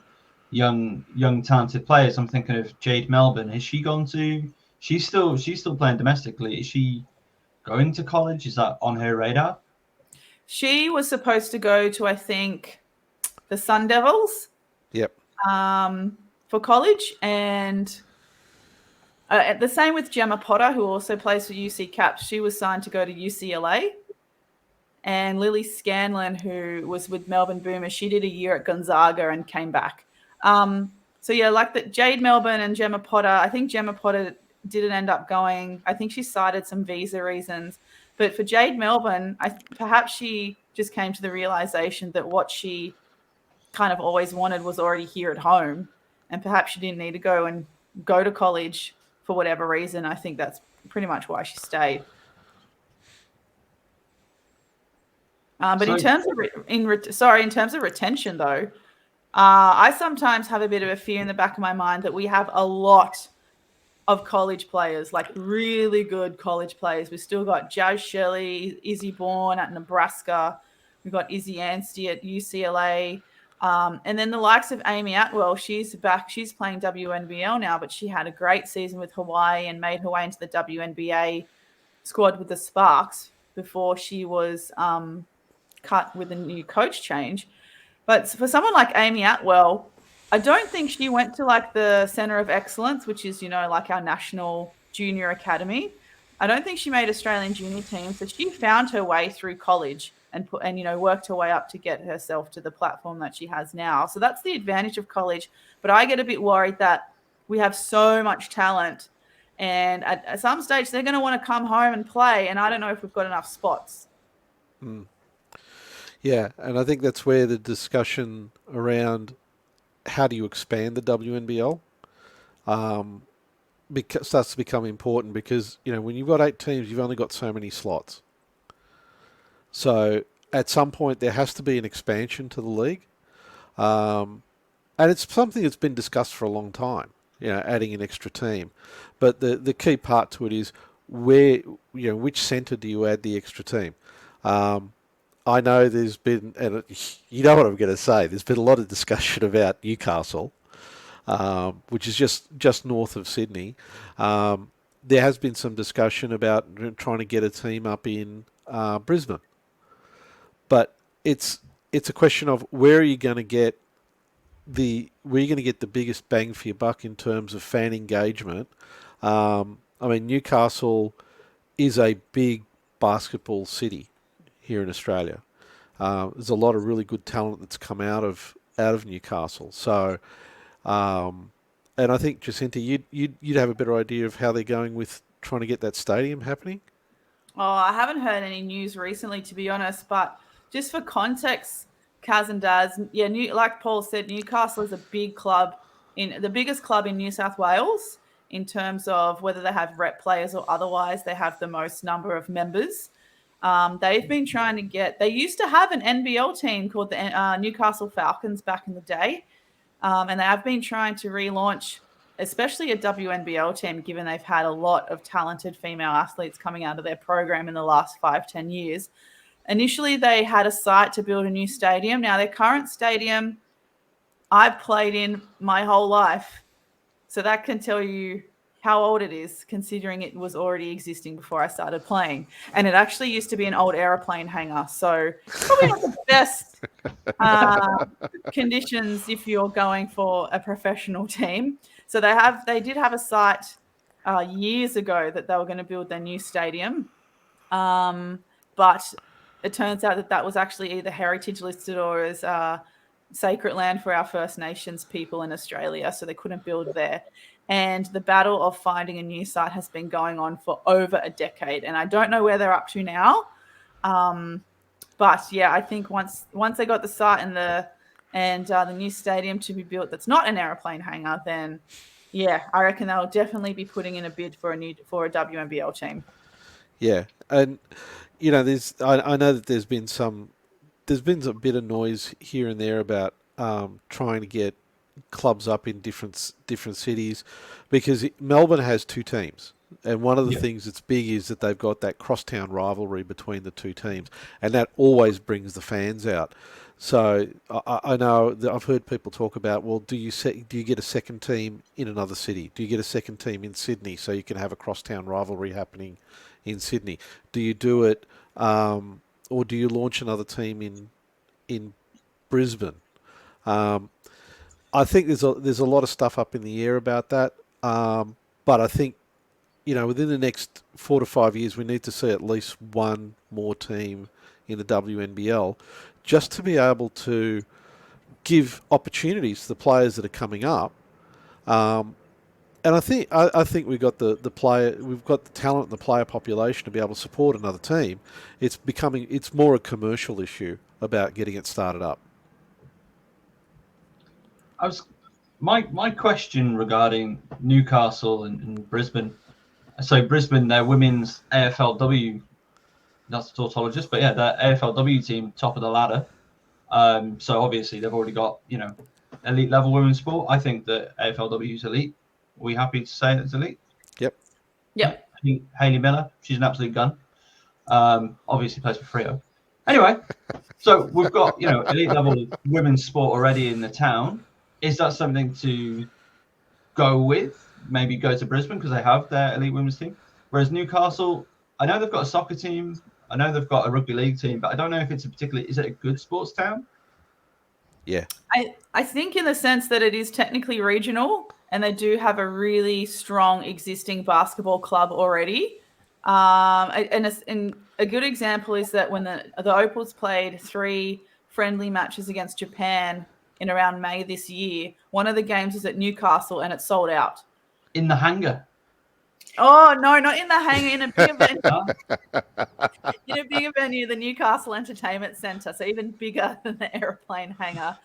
young talented players? I'm thinking of Jade Melbourne. Has she gone to? She's still playing domestically. Is she going to college? Is that on her radar? She was supposed to go to, I think, the Sun Devils. Yep. For college, and the same with Gemma Potter, who also plays for UC Caps. She was signed to go to UCLA. And Lily Scanlon, who was with Melbourne Boomers, she did a year at Gonzaga and came back. So yeah, like that, Jade Melbourne and Gemma Potter. I think Gemma Potter didn't end up going. I think she cited some visa reasons. But for Jade Melbourne, perhaps she just came to the realization that what she kind of always wanted was already here at home, and perhaps she didn't need to go to college for whatever reason. I think that's pretty much why she stayed. But in terms of retention, though, I sometimes have a bit of a fear in the back of my mind that we have a lot of college players, like really good college players. We've still got Jazz Shelley, Izzy Bourne at Nebraska. We've got Izzy Anstey at UCLA. And then the likes of Amy Atwell, she's back. She's playing WNBL now, but she had a great season with Hawaii and made her way into the WNBA squad with the Sparks before she was cut with a new coach change. But for someone like Amy Atwell, I don't think she went to like the Center of Excellence, which is, like our national junior academy. I don't think she made Australian junior team. So she found her way through college and worked her way up to get herself to the platform that she has now. So that's the advantage of college. But I get a bit worried that we have so much talent, and at some stage they're going to want to come home and play, and I don't know if we've got enough spots. Yeah, and I think that's where the discussion around how do you expand the WNBL starts to become important, because when you've got 8 teams, you've only got so many slots. So at some point there has to be an expansion to the league, and it's something that's been discussed for a long time. Adding an extra team, but the key part to it is where which centre do you add the extra team? I know there's been, and you know what I'm going to say, there's been a lot of discussion about Newcastle, which is just north of Sydney. There has been some discussion about trying to get a team up in Brisbane. But it's a question of where are you going to get the biggest bang for your buck in terms of fan engagement. I mean, Newcastle is a big basketball city here in Australia. There's a lot of really good talent that's come out of Newcastle. So, and I think Jacinta, you'd have a better idea of how they're going with trying to get that stadium happening. Oh, I haven't heard any news recently, to be honest. But just for context, Caz and Daz, like Paul said, Newcastle is a big club, the biggest club in New South Wales in terms of whether they have rep players or otherwise. They have the most number of members. They've been trying to they used to have an NBL team called the Newcastle Falcons back in the day. And they have been trying to relaunch especially a WNBL team, given they've had a lot of talented female athletes coming out of their program in the last 5-10 years. Initially, they had a site to build a new stadium. Now, their current stadium, I've played in my whole life. So that can tell you how old it is, considering it was already existing before I started playing. And it actually used to be an old aeroplane hangar. So probably not the best conditions if you're going for a professional team. So they did have a site years ago that they were going to build their new stadium. But it turns out that was actually either heritage listed or as sacred land for our First Nations people in Australia, so they couldn't build there. And the battle of finding a new site has been going on for over a decade, and I don't know where they're up to now. But yeah, I think once they got the site and the new stadium to be built that's not an aeroplane hangar, then yeah, I reckon they'll definitely be putting in a bid for a WNBL team. Yeah, and you know, I know that there's been a bit of noise here and there about trying to get clubs up in different cities, because Melbourne has two teams, and one of the things that's big is that they've got that crosstown rivalry between the two teams, and that always brings the fans out. So I know that I've heard people talk about, well, do you get a second team in another city? Do you get a second team in Sydney so you can have a crosstown rivalry happening in Sydney? Do you do it, or do you launch another team in Brisbane? I think there's a lot of stuff up in the air about that, but I think, you know, within the next 4 to 5 years, we need to see at least one more team in the WNBL, just to be able to give opportunities to the players that are coming up. And I think we've got the talent and the player population to be able to support another team. It's more a commercial issue about getting it started up. My question regarding Newcastle and Brisbane. So Brisbane, their women's AFLW, not a tautologist, but yeah, their AFLW team, top of the ladder. So obviously they've already got, you know, elite level women's sport. I think that AFLW is elite. Are we happy to say it's elite? Yep. Hayley Miller, she's an absolute gun. Obviously plays for Freo. Anyway, so we've got, you know, elite level women's sport already in the town. Is that something to go with? Maybe go to Brisbane because they have their elite women's team. Whereas Newcastle, I know they've got a soccer team. I know they've got a rugby league team, but I don't know if it's is it a good sports town? Yeah. I think in the sense that it is technically regional and they do have a really strong existing basketball club already. And a good example is that when the Opals played 3 friendly matches against Japan in around May this year, one of the games was at Newcastle and it sold out. In the hangar? Oh, no, not in the hangar, in a bigger venue. In a bigger venue, the Newcastle Entertainment Centre, so even bigger than the aeroplane hangar.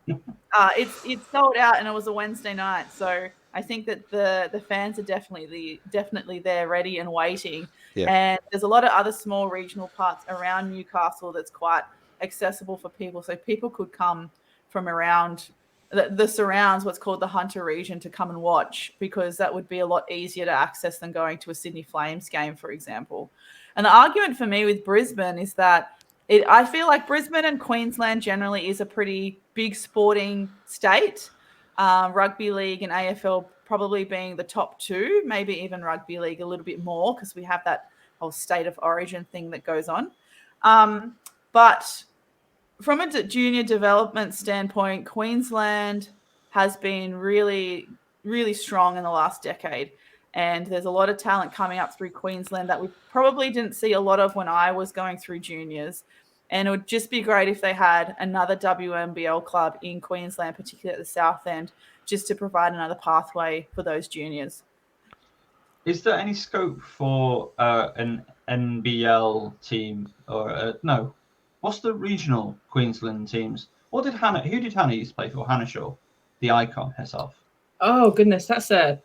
It sold out and it was a Wednesday night. So I think that the fans are definitely there, ready and waiting. Yeah. And there's a lot of other small regional parts around Newcastle that's quite accessible for people. So people could come from around the surrounds, what's called the Hunter region, to come and watch, because that would be a lot easier to access than going to a Sydney Flames game, for example. And the argument for me with Brisbane is that I feel like Brisbane and Queensland generally is a pretty big sporting state. Rugby league and AFL probably being the top 2, maybe even rugby league a little bit more, because we have that whole state of origin thing that goes on. But from a junior development standpoint, Queensland has been really, really strong in the last decade. And there's a lot of talent coming up through Queensland that we probably didn't see a lot of when I was going through juniors. And it would just be great if they had another WNBL club in Queensland, particularly at the South End, just to provide another pathway for those juniors. Is there any scope for an NBL team or no? What's the regional Queensland teams? Who did Hannah used to play for? Hannah Shaw, the icon herself. Oh goodness, that's a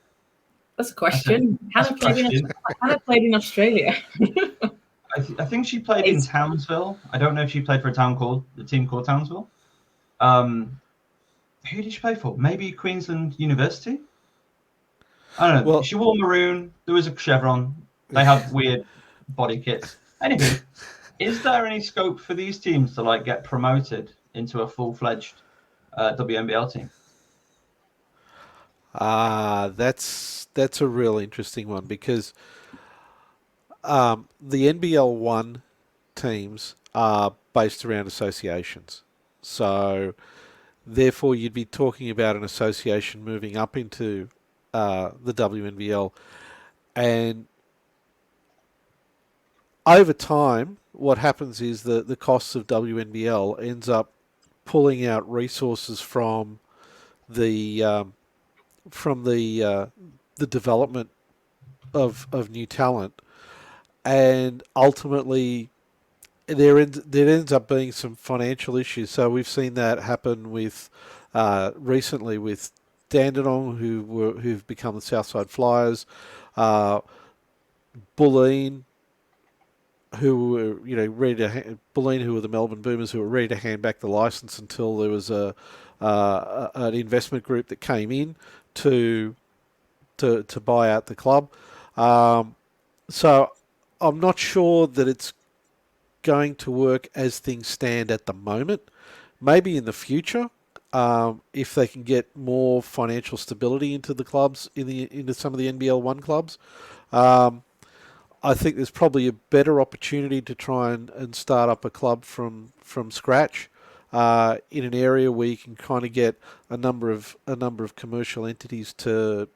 question. Hannah played in Australia. I think she played in Townsville. I don't know if she played for a team called Townsville. Who did she play for? Maybe Queensland University? I don't know. Well- She wore maroon. There was a chevron. They had weird body kits. Anywho, is there any scope for these teams to like get promoted into a full-fledged WNBL team? That's a real interesting one because the NBL one teams are based around associations. So therefore you'd be talking about an association moving up into the WNBL, and over time what happens is that the costs of WNBL ends up pulling out resources the from the development of new talent, and ultimately there ends up being some financial issues. So we've seen that happen with recently with Dandenong, who've become the Southside Flyers, Bulleen, who were Bulleen, who were the Melbourne Boomers, who were ready to hand back the license until there was an investment group that came in to buy out the club. So I'm not sure that it's going to work as things stand at the moment. Maybe in the future, if they can get more financial stability into the clubs, into some of the NBL one clubs, I think there's probably a better opportunity to try and start up a club from scratch in an area where you can kind of get a number of commercial entities to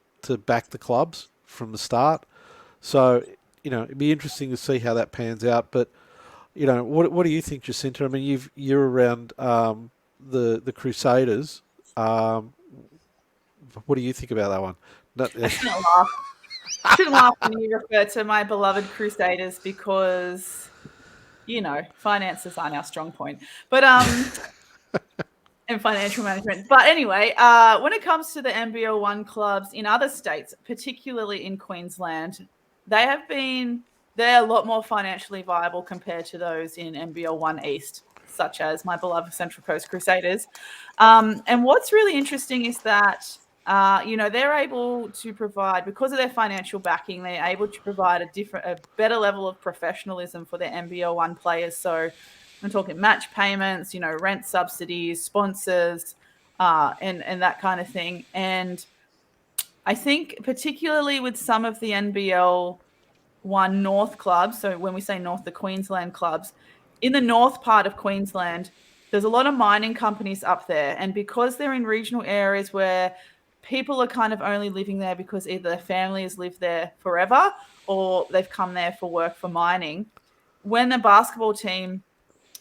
back the clubs from the start. So it'd be interesting to see how that pans out. But what do you think, Jacinta? I mean, you're around the Crusaders. What do you think about that one? I shouldn't laugh. I shouldn't laugh when you refer to my beloved Crusaders because, finances aren't our strong point. But and financial management. But anyway, when it comes to the NBL one clubs in other states, particularly in Queensland, they're a lot more financially viable compared to those in NBL one East, such as my beloved Central Coast Crusaders. And what's really interesting is that they're able to provide, because of their financial backing, they're able to provide a better level of professionalism for their NBL one players. So I'm talking match payments, rent subsidies, sponsors, and that kind of thing. And I think particularly with some of the NBL one North clubs, so when we say North, the Queensland clubs, in the north part of Queensland, there's a lot of mining companies up there. And because they're in regional areas where people are kind of only living there because either their family has lived there forever or they've come there for work for mining, when a basketball team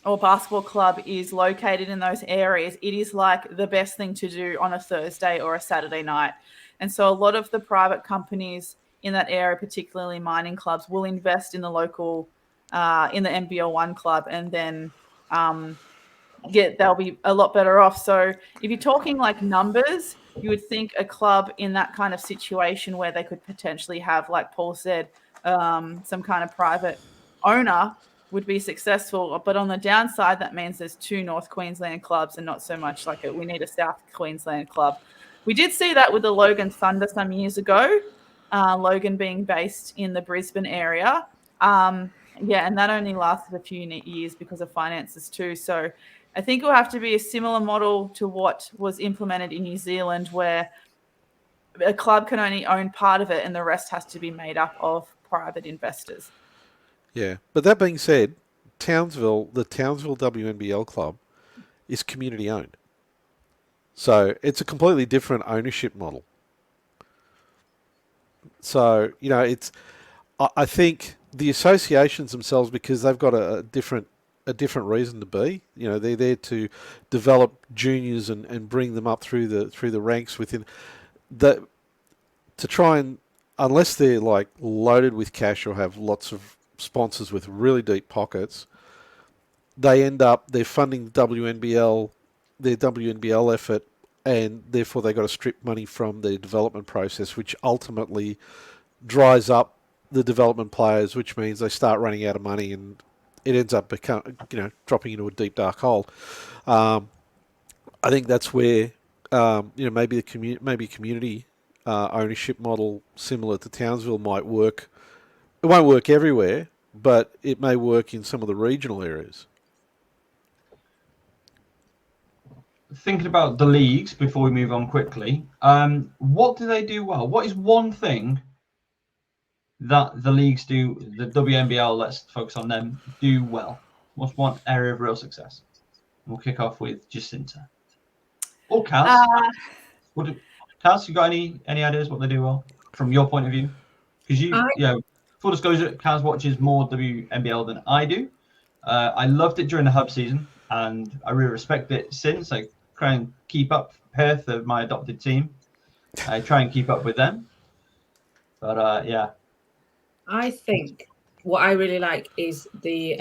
or basketball club is located in those areas, it is like the best thing to do on a Thursday or a Saturday night. And so a lot of the private companies in that area, particularly mining clubs, will invest in the local, in the NBL one club, and then they'll be a lot better off. So if you're talking like numbers, you would think a club in that kind of situation where they could potentially have, like Paul said, some kind of private owner would be successful. But on the downside, that means there's two North Queensland clubs and not so much like we need a South Queensland club. We did see that with the Logan Thunder some years ago, Logan being based in the Brisbane area. And that only lasted a few years because of finances too. So I think it will have to be a similar model to what was implemented in New Zealand, where a club can only own part of it and the rest has to be made up of private investors. Yeah, but that being said, the Townsville WNBL club is community owned. So it's a completely different ownership model. So, I think the associations themselves, because they've got a different reason to be, they're there to develop juniors and bring them up through the ranks within to try and, unless they're like loaded with cash or have lots of sponsors with really deep pockets, they're funding their WNBL effort, and therefore they've got to strip money from the development process, which ultimately dries up the development players, which means they start running out of money, and it ends up dropping into a deep dark hole. I think that's where maybe community ownership model similar to Townsville might work. It won't work everywhere, but it may work in some of the regional areas. Thinking about the leagues before we move on quickly, what do they do well? What is one thing that the leagues do, the WNBL, let's focus on them, do well? What's one area of real success? We'll kick off with Jacinta. Or Caz. Caz, you got any ideas what they do well from your point of view? Because full disclosure, Caz watches more WNBL than I do. I loved it during the hub season, and I really respect it since. I try and keep up. Perth are my adopted team. I try and keep up with them. But yeah. I think what I really like is the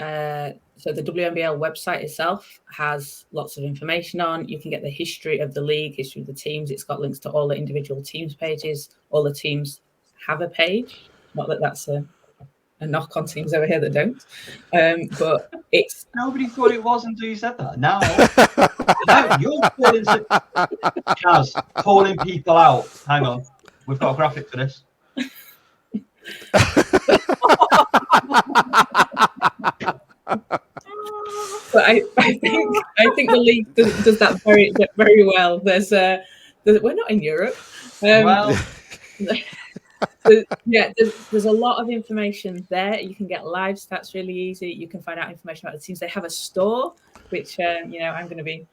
WNBL website itself has lots of information on. You can get the history of the league, history of the teams. It's got links to all the individual teams' pages. All the teams have a page. Not that that's a knock on teams over here that don't. But it's nobody thought it was until you said that. Now you're calling people out. Hang on, we've got a graphic for this. But I think the league does that very well. There's we're not in Europe. There's a lot of information there. You can get live stats really easy. You can find out information about the teams. They have a store, which I'm going to be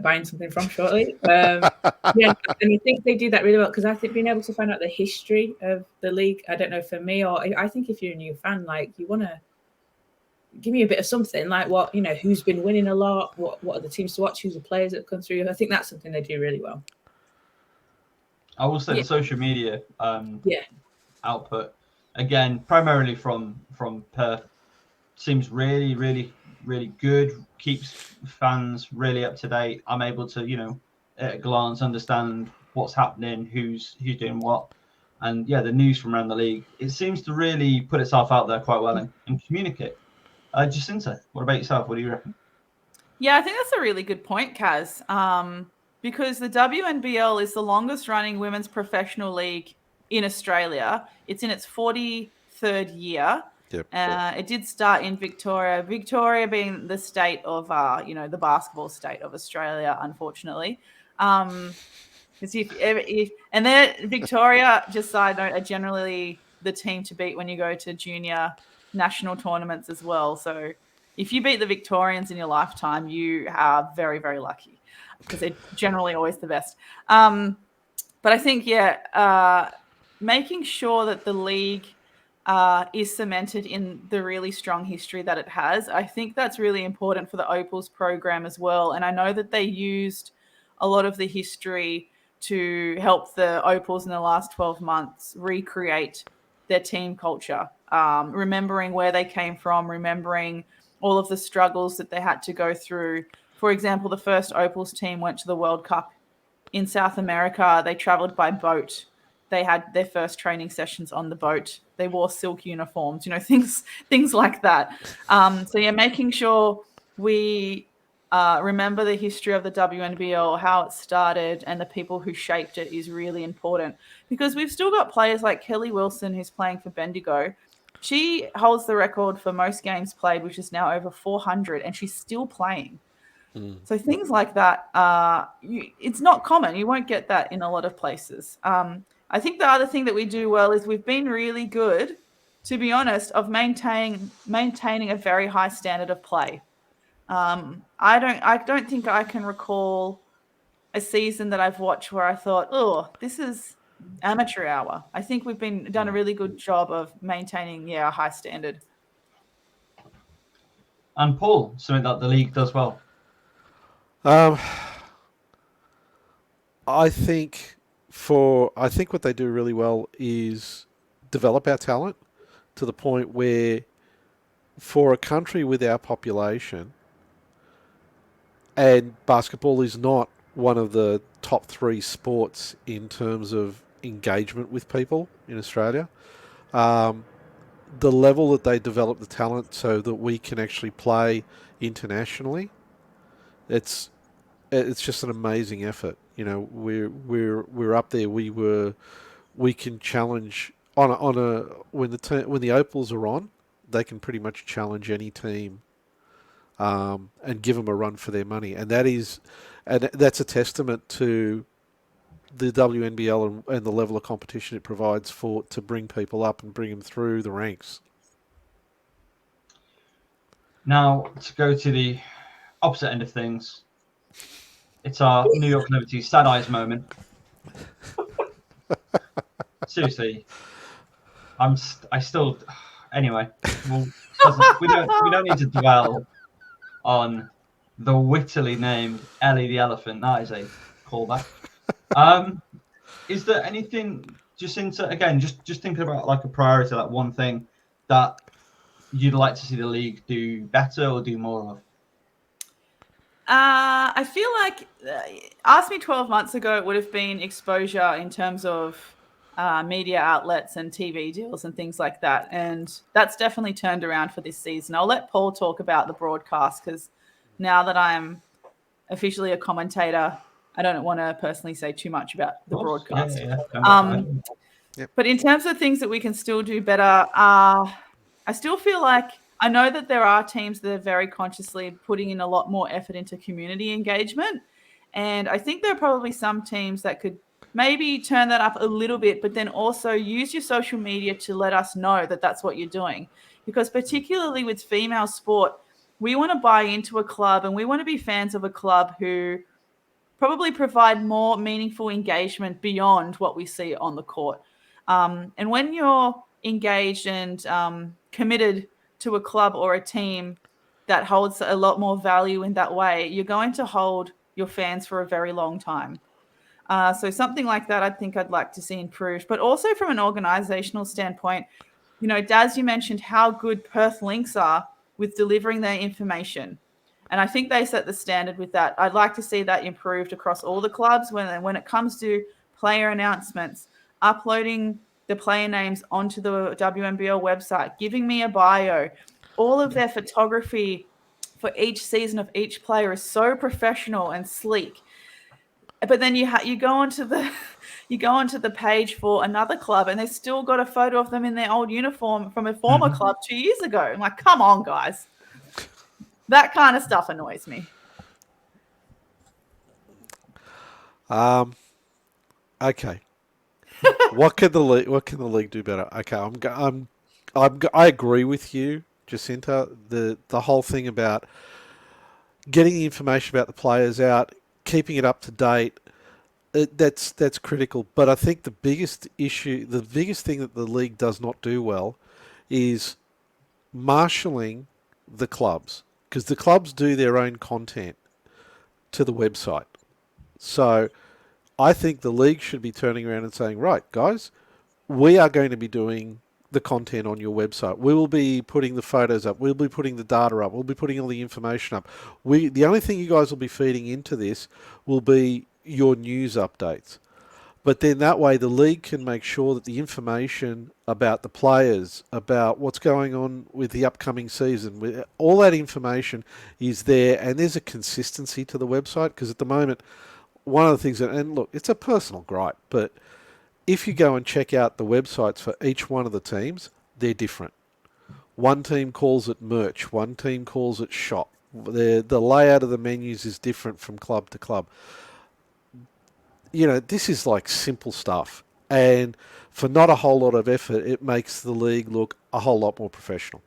buying something from shortly. And I think they do that really well, because I think being able to find out the history of the league, I don't know, for me, or I think if you're a new fan, like, you want to give me a bit of something, like what, who's been winning a lot, what are the teams to watch, who's the players that have come through. I think that's something they do really well. I will say the social media output, again, primarily from Perth, seems really, really, really good. Keeps fans really up to date. I'm able to, at a glance, understand what's happening, who's doing what, and the news from around the league. It seems to really put itself out there quite well and communicate. Jacinta, what about yourself? What do you reckon? Yeah, I think that's a really good point, Caz. Because the WNBL is the longest running women's professional league in Australia. It's in its 43rd year. Yep. It did start in Victoria. Victoria being the state of, the basketball state of Australia, unfortunately. And then Victoria, just side note, are generally the team to beat when you go to junior national tournaments as well. So if you beat the Victorians in your lifetime, you are very, very lucky, because they're generally always the best. But I think, making sure that the league is cemented in the really strong history that it has, I think that's really important for the Opals program as well. And I know that they used a lot of the history to help the Opals in the last 12 months recreate their team culture, remembering where they came from, remembering all of the struggles that they had to go through. For example, the first Opals team went to the World Cup in South America. They traveled by boat. They had their first training sessions on the boat. They wore silk uniforms, things like that. Making sure we remember the history of the WNBL, how it started, and the people who shaped it is really important, because we've still got players like Kelly Wilson, who's playing for Bendigo. She holds the record for most games played, which is now over 400, and she's still playing. So things like that, it's not common. You won't get that in a lot of places. I think the other thing that we do well is we've been really good, to be honest, of maintaining a very high standard of play. I don't think I can recall a season that I've watched where I thought, oh, this is amateur hour. I think we've done a really good job of maintaining a high standard. And Paul, something that the league does well. I think what they do really well is develop our talent to the point where, for a country with our population, and basketball is not one of the top 3 sports in terms of engagement with people in Australia, the level that they develop the talent so that we can actually play internationally, it's it's just an amazing effort. You know, we're up there. We can challenge on a when the Opals are on, they can pretty much challenge any team, and give them a run for their money. And that's a testament to the WNBL and the level of competition it provides to bring people up and bring them through the ranks. Now, to go to the opposite end of things, it's our New York Liberty sad eyes moment. Seriously, anyway. We don't need to dwell on the wittily named Ellie the elephant. That is a callback. Is there anything, Jacinta? Again, just thinking about like a priority, like one thing that you'd like to see the league do better or do more of? I feel like, asked me 12 months ago, it would have been exposure in terms of media outlets and TV deals and things like that. And that's definitely turned around for this season. I'll let Paul talk about the broadcast, because now that I'm officially a commentator, I don't want to personally say too much about the broadcast. But in terms of things that we can still do better, I still feel like, I know that there are teams that are very consciously putting in a lot more effort into community engagement. And I think there are probably some teams that could maybe turn that up a little bit, but then also use your social media to let us know that that's what you're doing. Because particularly with female sport, we want to buy into a club and we want to be fans of a club who probably provide more meaningful engagement beyond what we see on the court. And when you're engaged and committed to a club or a team that holds a lot more value in that way, you're going to hold your fans for a very long time. So something like that, I think I'd like to see improved. But also from an organizational standpoint, you know, Daz, you mentioned how good Perth Lynx are with delivering their information. And I think they set the standard with that. I'd like to see that improved across all the clubs when it comes to player announcements, uploading the player names onto the WNBL website, giving me a bio. All of their photography for each season of each player is so professional and sleek. But then you go onto the page for another club and they've still got a photo of them in their old uniform from a former club 2 years ago. I'm like, come on, guys. That kind of stuff annoys me. Okay. What can the league do better? Okay, I agree with you, Jacinta. The whole thing about getting the information about the players out, keeping it up to date, that's critical. But I think the biggest thing that the league does not do well is marshalling the clubs, because the clubs do their own content to the website. So I think the league should be turning around and saying, right, guys, we are going to be doing the content on your website. We will be putting the photos up. We'll be putting the data up. We'll be putting all the information up. The only thing you guys will be feeding into this will be your news updates. But then that way the league can make sure that the information about the players, about what's going on with the upcoming season, all that information is there, and there's a consistency to the website. Because at the moment, one of the things and look, it's a personal gripe, but if you go and check out the websites for each one of the teams, they're different. One team calls it merch, one team calls it shop. The layout of the menus is different from club to club. You know, this is like simple stuff. And for not a whole lot of effort, it makes the league look a whole lot more professional.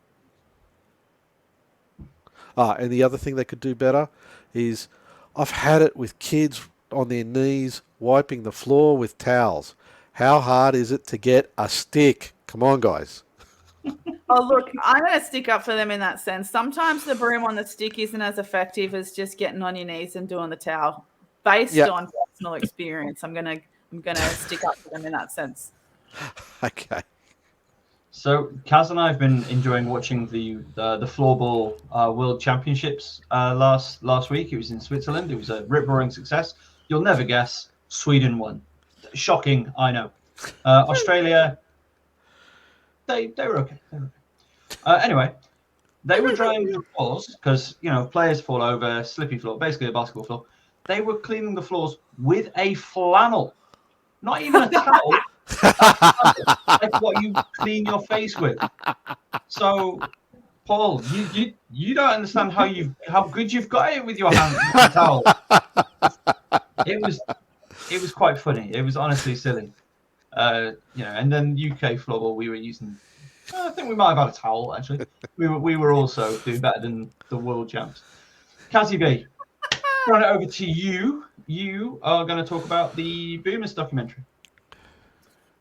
And the other thing they could do better is, I've had it with kids on their knees wiping the floor with towels. How hard is it to get a stick? Come on, guys. Oh, look, I'm going to stick up for them in that sense. Sometimes the broom on the stick isn't as effective as just getting on your knees and doing the towel. Based on personal experience, I'm going to stick up for them in that sense. Okay. So Caz and I have been enjoying watching the floorball World Championships last week. It was in Switzerland. It was a rip-roaring success. You'll never guess, Sweden won. Shocking, I know. Australia, they were okay. Anyway, they were drying the floors because, you know, players fall over, slippy floor, basically a basketball floor. They were cleaning the floors with a flannel, not even a towel, like what you clean your face with. So, Paul, you don't understand how good you've got it with your hand and towel. It was quite funny. It was honestly silly. And then UK floorball, we were using. I think we might have had a towel actually. We were also doing better than the world champs. Cassie B, throwing it over to you. You are going to talk about the Boomers documentary.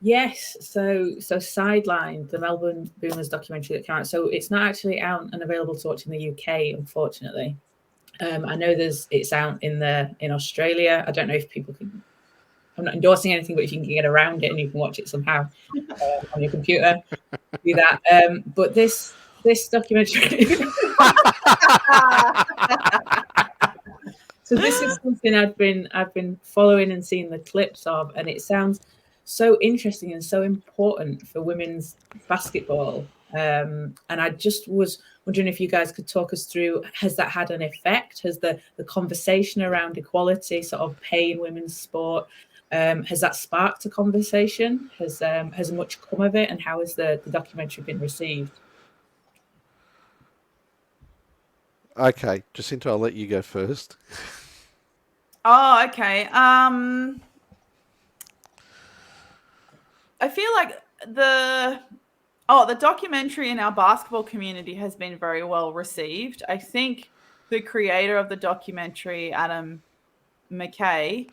Yes, so Sidelined, the Melbourne Boomers documentary that came out. So it's not actually out and available to watch in the UK, unfortunately. I know it's out in Australia. I don't know if people can. I'm not endorsing anything, but if you can get around it and you can watch it somehow on your computer, do that. But this documentary. So this is something I've been following and seeing the clips of, and it sounds so interesting and so important for women's basketball. And I just was wondering if you guys could talk us through, has that had an effect? Has the conversation around equality, sort of pay in women's sport, has that sparked a conversation? Has much come of it? And how has the documentary been received? Okay, Jacinta, I'll let you go first. Oh, okay. I feel like the documentary in our basketball community has been very well received. I think the creator of the documentary, Adam McKay,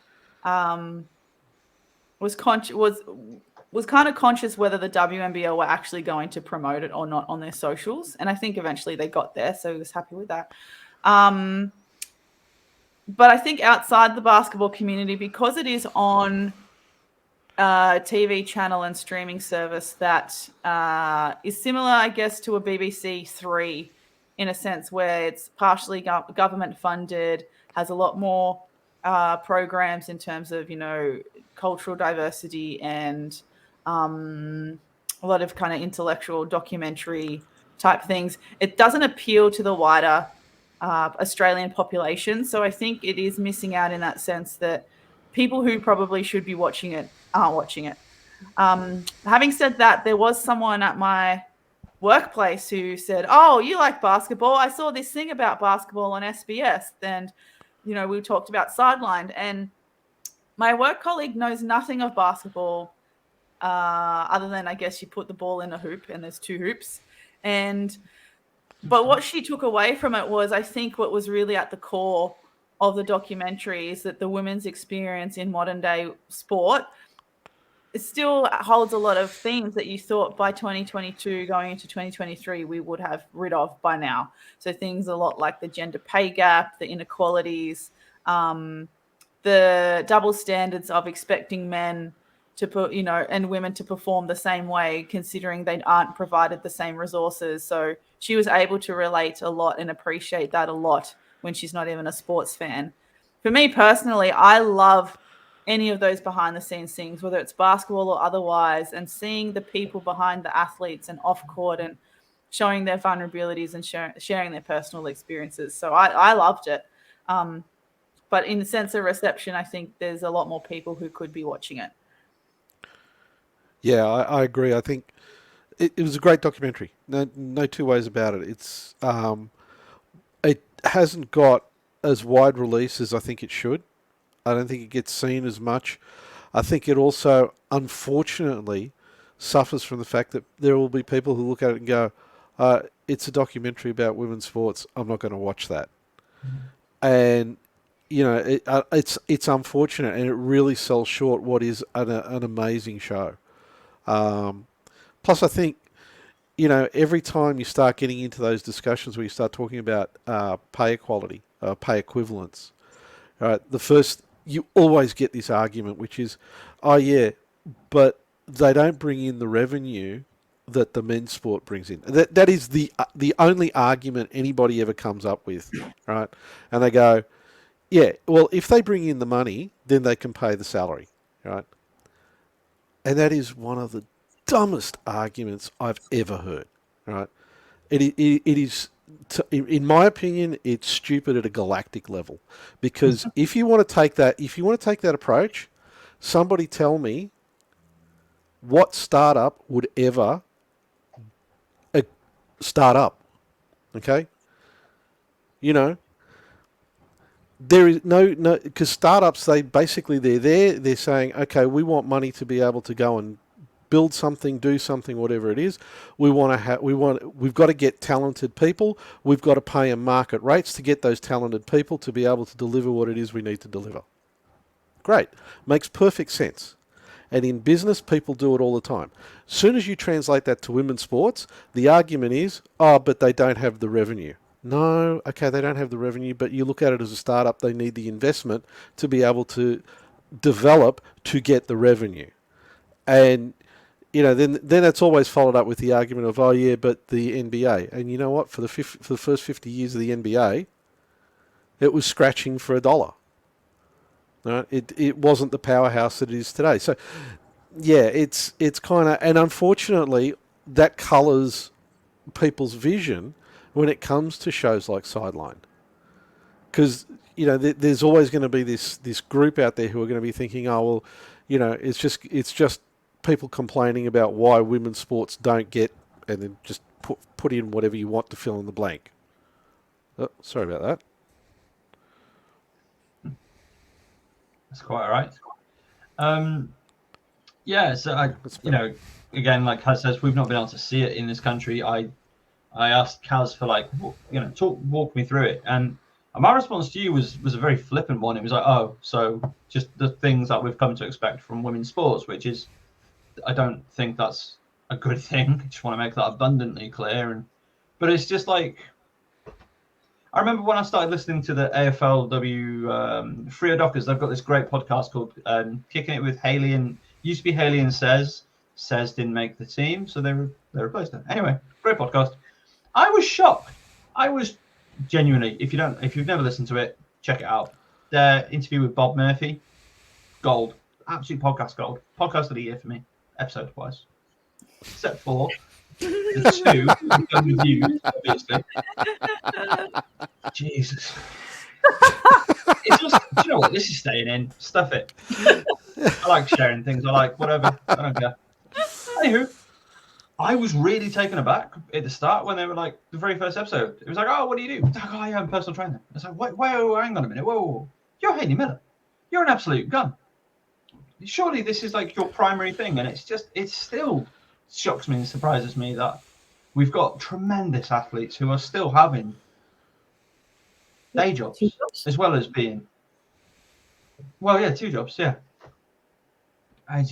was kind of conscious whether the WNBL were actually going to promote it or not on their socials, and I think eventually they got there, so he was happy with that. But I think outside the basketball community, because it is on a TV channel and streaming service that is similar, I guess, to a BBC Three in a sense, where it's partially government funded, has a lot more programs in terms of, cultural diversity and a lot of kind of intellectual documentary type things. It doesn't appeal to the wider Australian population. So I think it is missing out in that sense that people who probably should be watching it aren't watching it. Having said that, there was someone at my workplace who said, "Oh, you like basketball? I saw this thing about basketball on SBS." And, we talked about Sidelined. And my work colleague knows nothing of basketball other than, I guess, you put the ball in a hoop and there's two hoops. But what she took away from it was, I think, what was really at the core of the documentary is that the women's experience in modern day sport, it still holds a lot of themes that you thought by 2022 going into 2023 we would have rid of by now. So things a lot like the gender pay gap, the inequalities, the double standards of expecting men to put, and women to perform the same way, considering they aren't provided the same resources. So she was able to relate a lot and appreciate that a lot when she's not even a sports fan. For me personally, I love any of those behind the scenes things, whether it's basketball or otherwise, and seeing the people behind the athletes and off court and showing their vulnerabilities and sharing their personal experiences. So I loved it. But in the sense of reception, I think there's a lot more people who could be watching it. Yeah, I agree. I think it was a great documentary. No two ways about it. It's it hasn't got as wide release as I think it should. I don't think it gets seen as much. I think it also, unfortunately, suffers from the fact that there will be people who look at it and go, it's a documentary about women's sports, I'm not going to watch that. And, it's unfortunate, and it really sells short what is an amazing show. Plus, I think, every time you start getting into those discussions where you start talking about pay equality, pay equivalence, right, you always get this argument, which is, oh yeah, but they don't bring in the revenue that the men's sport brings in. That is the only argument anybody ever comes up with, right? And they go, yeah, well, if they bring in the money, then they can pay the salary, right? And that is one of the dumbest arguments I've ever heard, right? It is in my opinion, it's stupid at a galactic level, because if you want to take that approach, somebody tell me what startup would ever start up. Okay, there is no, because startups, they're there. They're saying, okay, we want money to be able to go and build something, do something, whatever it is. We've got to get talented people. We've got to pay them market rates to get those talented people to be able to deliver what it is we need to deliver. Great. Makes perfect sense. And in business, people do it all the time. As soon as you translate that to women's sports, the argument is, but they don't have the revenue. No, okay, they don't have the revenue, but you look at it as a startup, they need the investment to be able to develop to get the revenue. And then it's always followed up with the argument of, but the NBA. And you know what? For the first 50 years of the NBA, it was scratching for $1. Right? It wasn't the powerhouse that it is today. So, yeah, it's kind of, and unfortunately, that colours people's vision when it comes to shows like Sideline, because there's always going to be this group out there who are going to be thinking, it's just people complaining about why women's sports don't get, and then just put in whatever you want to fill in the blank. Oh, sorry about that. That's quite all right. Yeah, so again, like Caz says, we've not been able to see it in this country. I asked Caz for walk me through it, and my response to you was a very flippant one. It was like, so just the things that we've come to expect from women's sports, which is, I don't think that's a good thing. I just want to make that abundantly clear. But it's just like, I remember when I started listening to the AFLW Freo Dockers, they've got this great podcast called Kicking It with Haley, and used to be Haley and Cez. Cez didn't make the team, so they replaced her. Anyway, great podcast. I was shocked. I was genuinely, if you've never listened to it, check it out. Their interview with Bob Murphy, gold. Absolute podcast gold. Podcast of the year for me, episode-wise. Except for the two we've done reviews, obviously. Jesus. It's just, do you know what? This is staying in. Stuff it. I like sharing things. I like whatever. I don't care. Anywho, I was really taken aback at the start when they were like, the very first episode. It was like, what do you do? It's like, yeah, I'm a personal trainer. It's like, whoa, hang on a minute. Whoa. You're Haley Miller. You're an absolute gun. Surely this is like your primary thing. And it still shocks me and surprises me that we've got tremendous athletes who are still having day jobs as well as being, two jobs. Yeah. I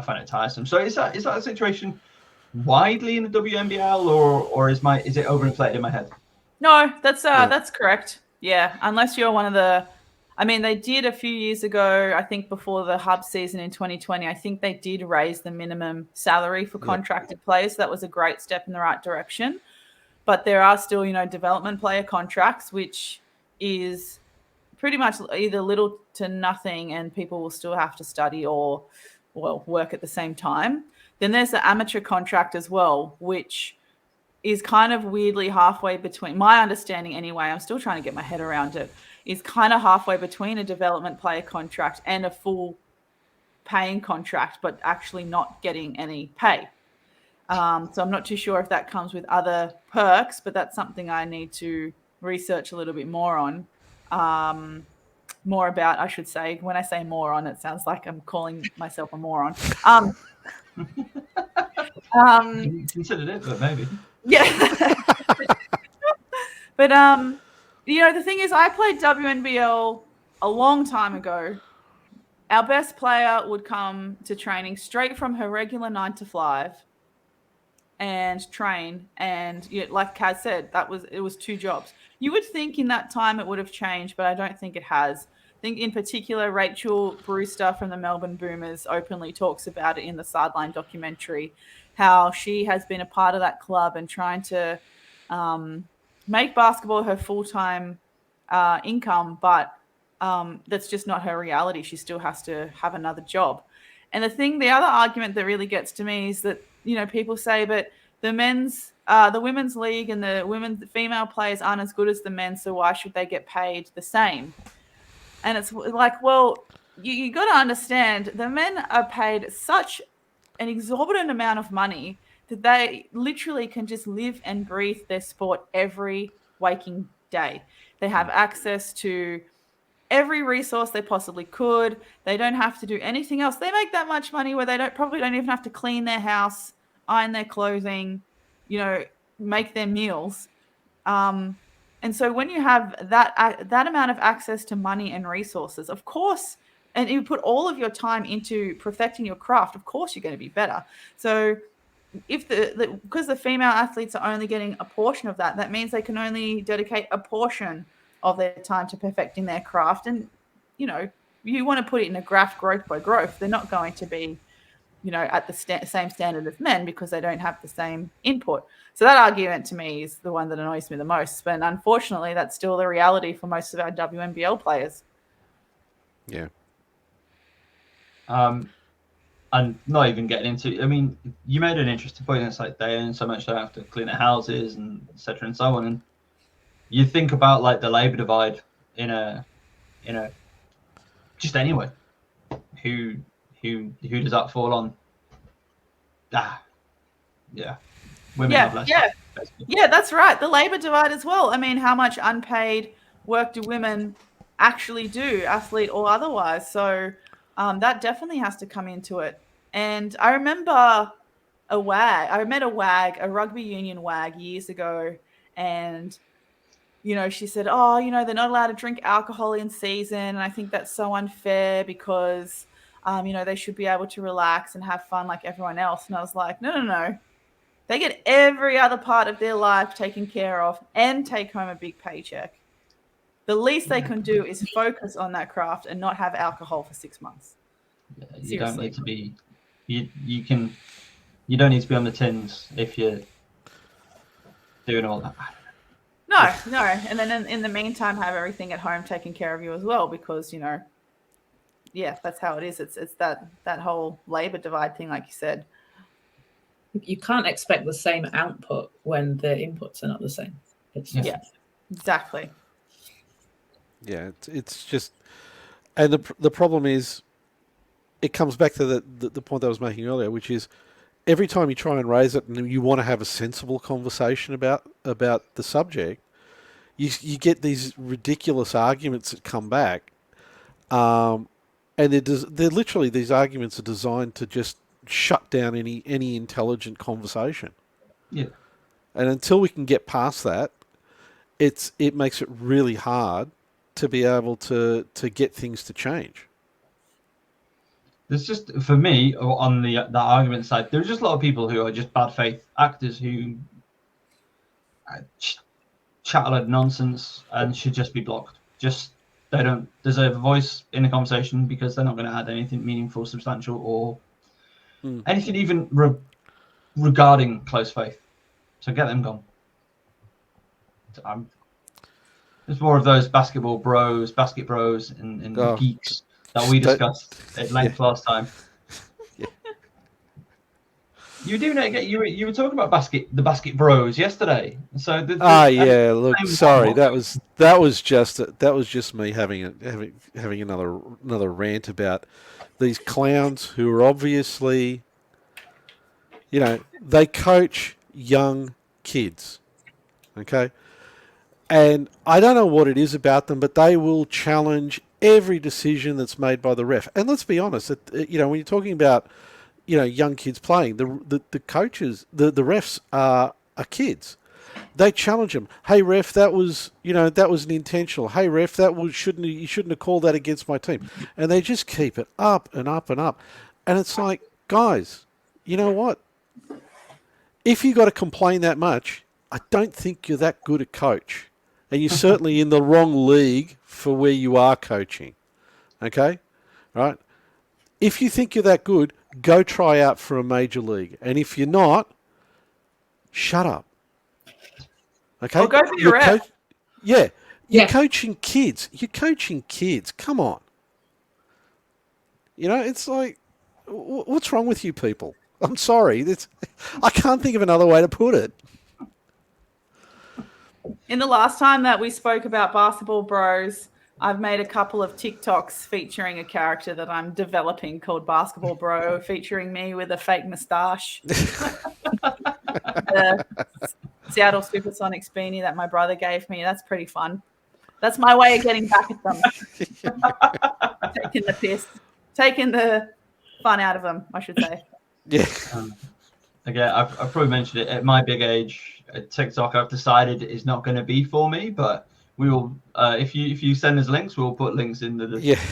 find it tiresome. So is that a situation widely in the WNBL, or is it overinflated in my head? No, that's correct. Yeah, unless you're one of the, they did a few years ago, I think before the hub season in 2020, I think they did raise the minimum salary for contracted players. So that was a great step in the right direction. But there are still, development player contracts, which is pretty much either little to nothing, and people will still have to study or work at the same time. Then there's the amateur contract as well, which is kind of weirdly halfway between, my understanding anyway, I'm still trying to get my head around it, is kind of halfway between a development player contract and a full paying contract, but actually not getting any pay. So I'm not too sure if that comes with other perks, but that's something I need to research a little bit more on. More about, I should say. When I say moron, it sounds like I'm calling myself a moron. Considered it, but maybe. Yeah. But the thing is, I played WNBL a long time ago. Our best player would come to training straight from her regular 9 to 5 and train. And like Caz said, it was 2 jobs. You would think in that time it would have changed, but I don't think it has. I think in particular, Rachel Brewster from the Melbourne Boomers openly talks about it in the Sideline documentary, how she has been a part of that club and trying to make basketball her full-time income, but that's just not her reality. She still has to have another job. And the other argument that really gets to me is that, people say, but the women's league and the female players aren't as good as the men, so why should they get paid the same? And it's like, well, you got to understand, the men are paid such an exorbitant amount of money that they literally can just live and breathe their sport every waking day. They have access to every resource they possibly could. They don't have to do anything else. They make that much money where they probably don't even have to clean their house, iron their clothing, make their meals. And so when you have that amount of access to money and resources, of course, and you put all of your time into perfecting your craft, of course you're going to be better. So if because the female athletes are only getting a portion of that, that means they can only dedicate a portion of their time to perfecting their craft. And, you want to put it in a graph, growth by growth. They're not going to be, at the same standard as men because they don't have the same input. So that argument to me is the one that annoys me the most. But unfortunately, that's still the reality for most of our WNBL players. Yeah. And not even getting into, I mean, you made an interesting point. It's like they earn so much they have to clean their houses and et cetera and so on. And you think about like the labor divide in a just anyway, who does that fall on? Women have less time, basically. Yeah, that's right. The labor divide as well. I mean, how much unpaid work do women actually do, athlete or otherwise? So that definitely has to come into it. And I remember I met a WAG, a rugby union WAG years ago, and she said, oh, they're not allowed to drink alcohol in season, and I think that's so unfair because they should be able to relax and have fun like everyone else. And I was like, no. They get every other part of their life taken care of and take home a big paycheck. The least they can do is focus on that craft and not have alcohol for 6 months. Yeah, you don't need to be. You don't need to be on the tins if you're doing all that. No. And then in the meantime, have everything at home taken care of you as well, because that's how it is. It's that whole labor divide thing, like you said. You can't expect the same output when the inputs are not the same. Exactly. Yeah, it's just, and the problem is, it comes back to the point I was making earlier, which is every time you try and raise it and you want to have a sensible conversation about the subject, you get these ridiculous arguments that come back, and they're literally, these arguments are designed to just shut down any intelligent conversation. Yeah. And until we can get past that, it makes it really hard to be able to get things to change. There's just, for me, on the argument side, there's just a lot of people who are just bad faith actors who chat a lot of nonsense and should just be blocked. Just, they don't deserve a voice in the conversation because they're not going to add anything meaningful, substantial, or anything even regarding close faith. So get them gone. There's more of those basket bros and geeks that we discussed at length last time. Yeah. You were doing it again. You were talking about the basket bros yesterday. So look, sorry, that was just me having another rant about these clowns who are obviously, they coach young kids, okay? And I don't know what it is about them, but they will challenge every decision that's made by the ref. And let's be honest, when you're talking about, young kids playing, the coaches, the refs are kids. They challenge them. Hey ref, that was an intentional. Hey ref, you shouldn't have called that against my team. And they just keep it up and up and up. And it's like, guys, you know what? If you got to complain that much, I don't think you're that good a coach. And you're certainly in the wrong league for where you are coaching. Okay? Right? If you think you're that good, go try out for a major league. And if you're not, shut up. Okay? Or go for your ref. You're coaching kids. Come on. It's like, what's wrong with you people? I'm sorry. I can't think of another way to put it. In the last time that we spoke about Basketball Bros, I've made a couple of TikToks featuring a character that I'm developing called Basketball Bro, featuring me with a fake moustache. The Seattle Supersonics beanie that my brother gave me. That's pretty fun. That's my way of getting back at them. Taking the piss. Taking the fun out of them, I should say. Yeah. Again, I've probably mentioned it. At my big age, TikTok, I've decided is not going to be for me, but we will. If you send us links, we'll put links into this video.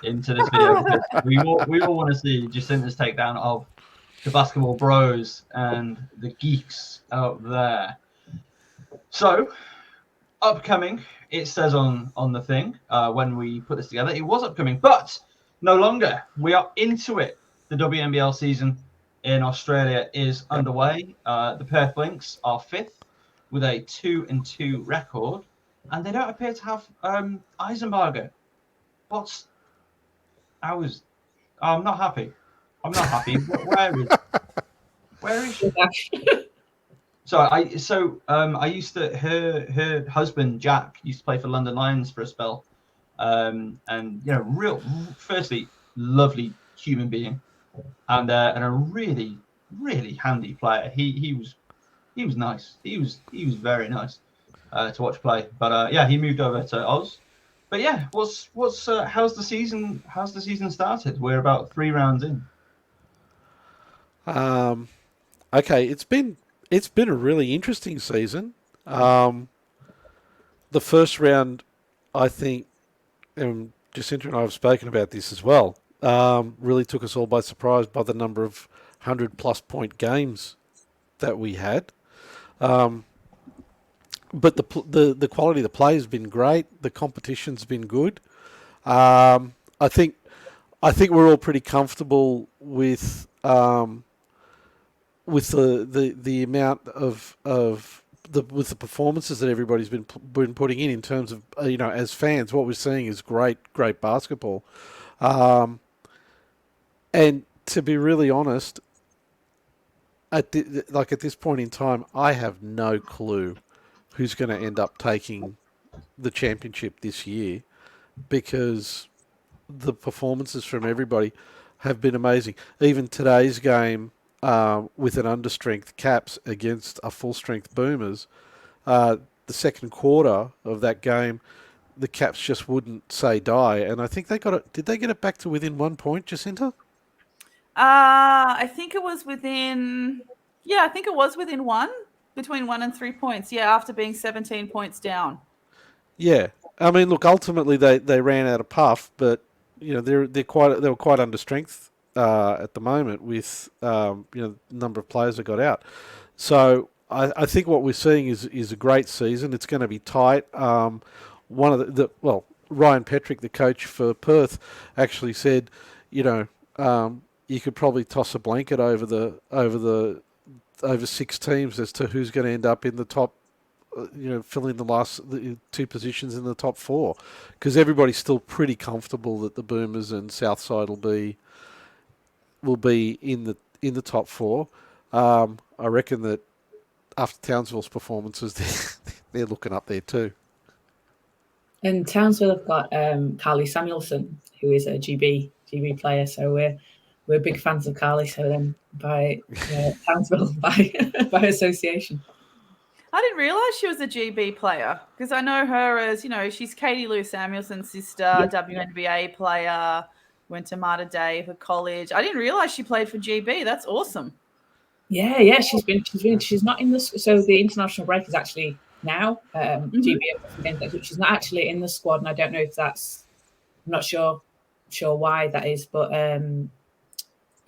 Because we all want to see Jacinta's takedown of the Basketball Bros and the geeks out there. So, upcoming, it says on the thing when we put this together, it was upcoming, but no longer. We are into it. The WNBL season in Australia is underway. The Perth Lynx are 5th with a 2-2 record, and they don't appear to have Eisenberger. I'm not happy. Where is she? I used to her husband Jack used to play for London Lions for a spell, and firstly lovely human being, and a really handy player. He was nice. He was very nice to watch play. But he moved over to Oz. But yeah, how's the season started? We're about 3 rounds in. Okay, it's been a really interesting season. The first round, I think, and Jacinta and I have spoken about this as well, really took us all by surprise by the number of 100-plus point games that we had. But the quality of the play has been great. The competition's been good. I think we're all pretty comfortable with the amount of with the performances that everybody's been putting in terms of as fans, what we're seeing is great basketball. And to be really honest, at this point in time, I have no clue who's going to end up taking the championship this year, because the performances from everybody have been amazing. Even today's game, with an understrength Caps against a full-strength Boomers, the second quarter of that game, the Caps just wouldn't say die, and I think they got it. Did they get it back to within 1 point, Jacinta? I think it was within. Yeah, I think it was within between 1 and 3 points. Yeah, after being 17 points down. Yeah, I mean, look, ultimately they ran out of puff, but they were quite under strength at the moment with the number of players that got out. So I think what we're seeing is a great season. It's going to be tight. Ryan Petrick, the coach for Perth, actually said, you could probably toss a blanket over 6 teams as to who's going to end up in the top, filling the last 2 positions in the top 4, because everybody's still pretty comfortable that the Boomers and Southside will be in the top 4. I reckon that after Townsville's performances, they're looking up there too. And Townsville have got Carly Samuelson, who is a GB player, so we're big fans of Carly. So then by Townsville by association. I didn't realise she was a GB player, because I know her as, she's Katie Lou Samuelson's sister, WNBA player, went to Mater Dei for college. I didn't realise she played for GB. That's awesome. Yeah, she's not in so the international break is actually now. GB, she's not actually in the squad, and I don't know if I'm not sure why that is, but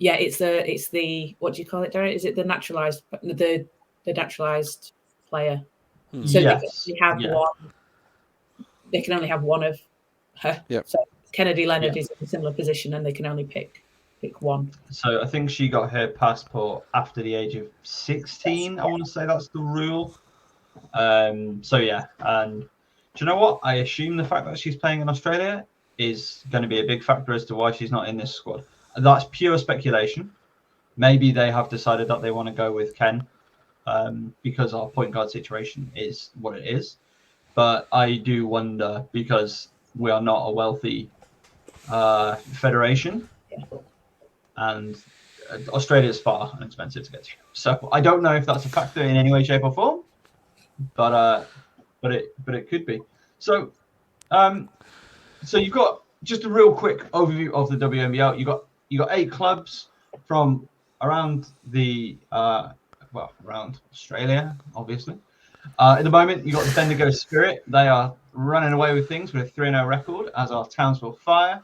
it's the what do you call it, Derek? Is it the naturalized player? So they can only have one of her. Yep. So Kennedy Leonard is in a similar position, and they can only pick one. So I think she got her passport after the age of 16. I want to say that's the rule. And do you know what? I assume the fact that she's playing in Australia is going to be a big factor as to why she's not in this squad. That's pure speculation. Maybe they have decided that they want to go with Ken because our point guard situation is what it is. But I do wonder, because we are not a wealthy federation, and Australia is far and expensive to get to. So I don't know if that's a factor in any way, shape, or form. But it could be. So so you've got just a real quick overview of the WNBL. You got 8 clubs from around the around Australia, obviously. At the moment, you've got the Bendigo Spirit. They are running away with things with a 3-0 record, as are Townsville Fire.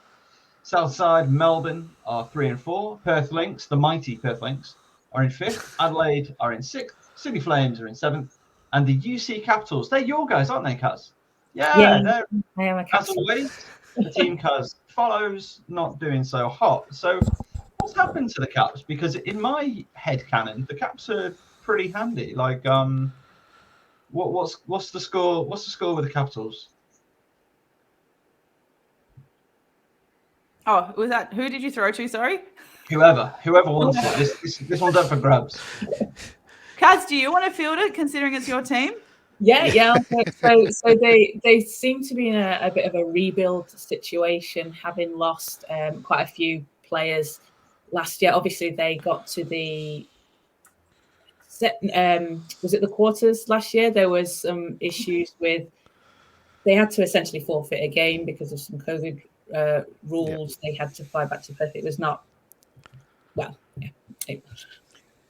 Southside, Melbourne are 3-4. Perth Lynx, the mighty Perth Lynx, are in 5th. Adelaide are in 6th. Sydney Flames are in 7th. And the UC Capitals, they're your guys, aren't they, Caz? Yeah, they're, I am a as always, the team Caz follows, not doing so hot. So what's happened to the Caps? Because in my head canon, the Caps are pretty handy. Like, what's the score? What's the score with the Capitals? Oh, was that who did you throw to? Sorry, Whoever wants it. This one's up for grabs. Kaz, do you want to field it, considering it's your team? Yeah. So they seem to be in a bit of a rebuild situation, having lost quite a few players last year. Obviously, they got to the was it the quarters last year? There was some issues with, they had to essentially forfeit a game because of some COVID rules. They had to fly back to Perth. It was not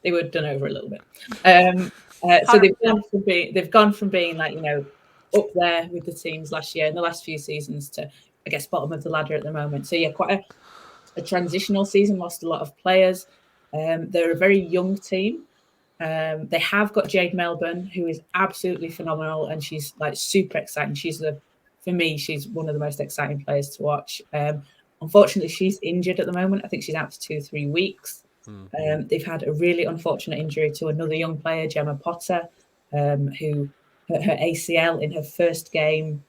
they were done over a little bit. So they've gone from being like, up there with the teams last year in the last few seasons to, I guess, bottom of the ladder at the moment. So yeah, quite a transitional season. Lost a lot of players. They're a very young team. They have got Jade Melbourne, who is absolutely phenomenal, and she's like super exciting. For me, she's one of the most exciting players to watch. Unfortunately, she's injured at the moment. I think she's out for 2-3 weeks. They've had a really unfortunate injury to another young player, Gemma Potter, who hurt her ACL in her first game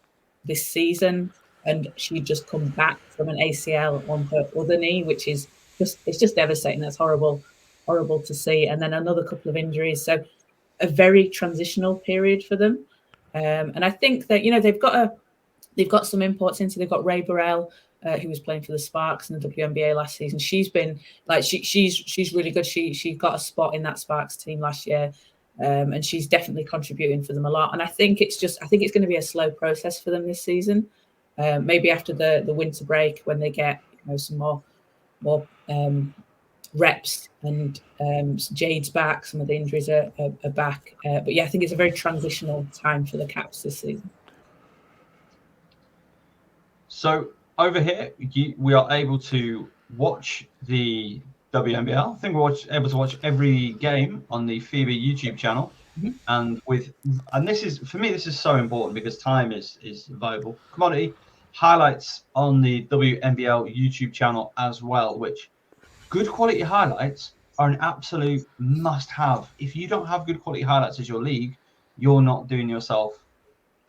this season, and she'd just come back from an ACL on her other knee, which is just devastating. That's horrible to see. And then another couple of injuries, so a very transitional period for them. And I think that they've got some imports into. They've got Ray Burrell, who was playing for the Sparks in the WNBA last season. She's been like she's really good. She got a spot in that Sparks team last year, and she's definitely contributing for them a lot. And I think it's going to be a slow process for them this season. Maybe after the winter break, when they get some more reps and Jade's back, some of the injuries are back. But yeah, I think it's a very transitional time for the Caps this season. So over here, we are able to watch the WNBL. I think we're able to watch every game on the FIBA YouTube channel. Mm-hmm. And this is, for me, this is so important because time is a valuable commodity. Highlights on the WNBL YouTube channel as well, which good quality highlights are an absolute must-have. If you don't have good quality highlights as your league, you're not doing yourself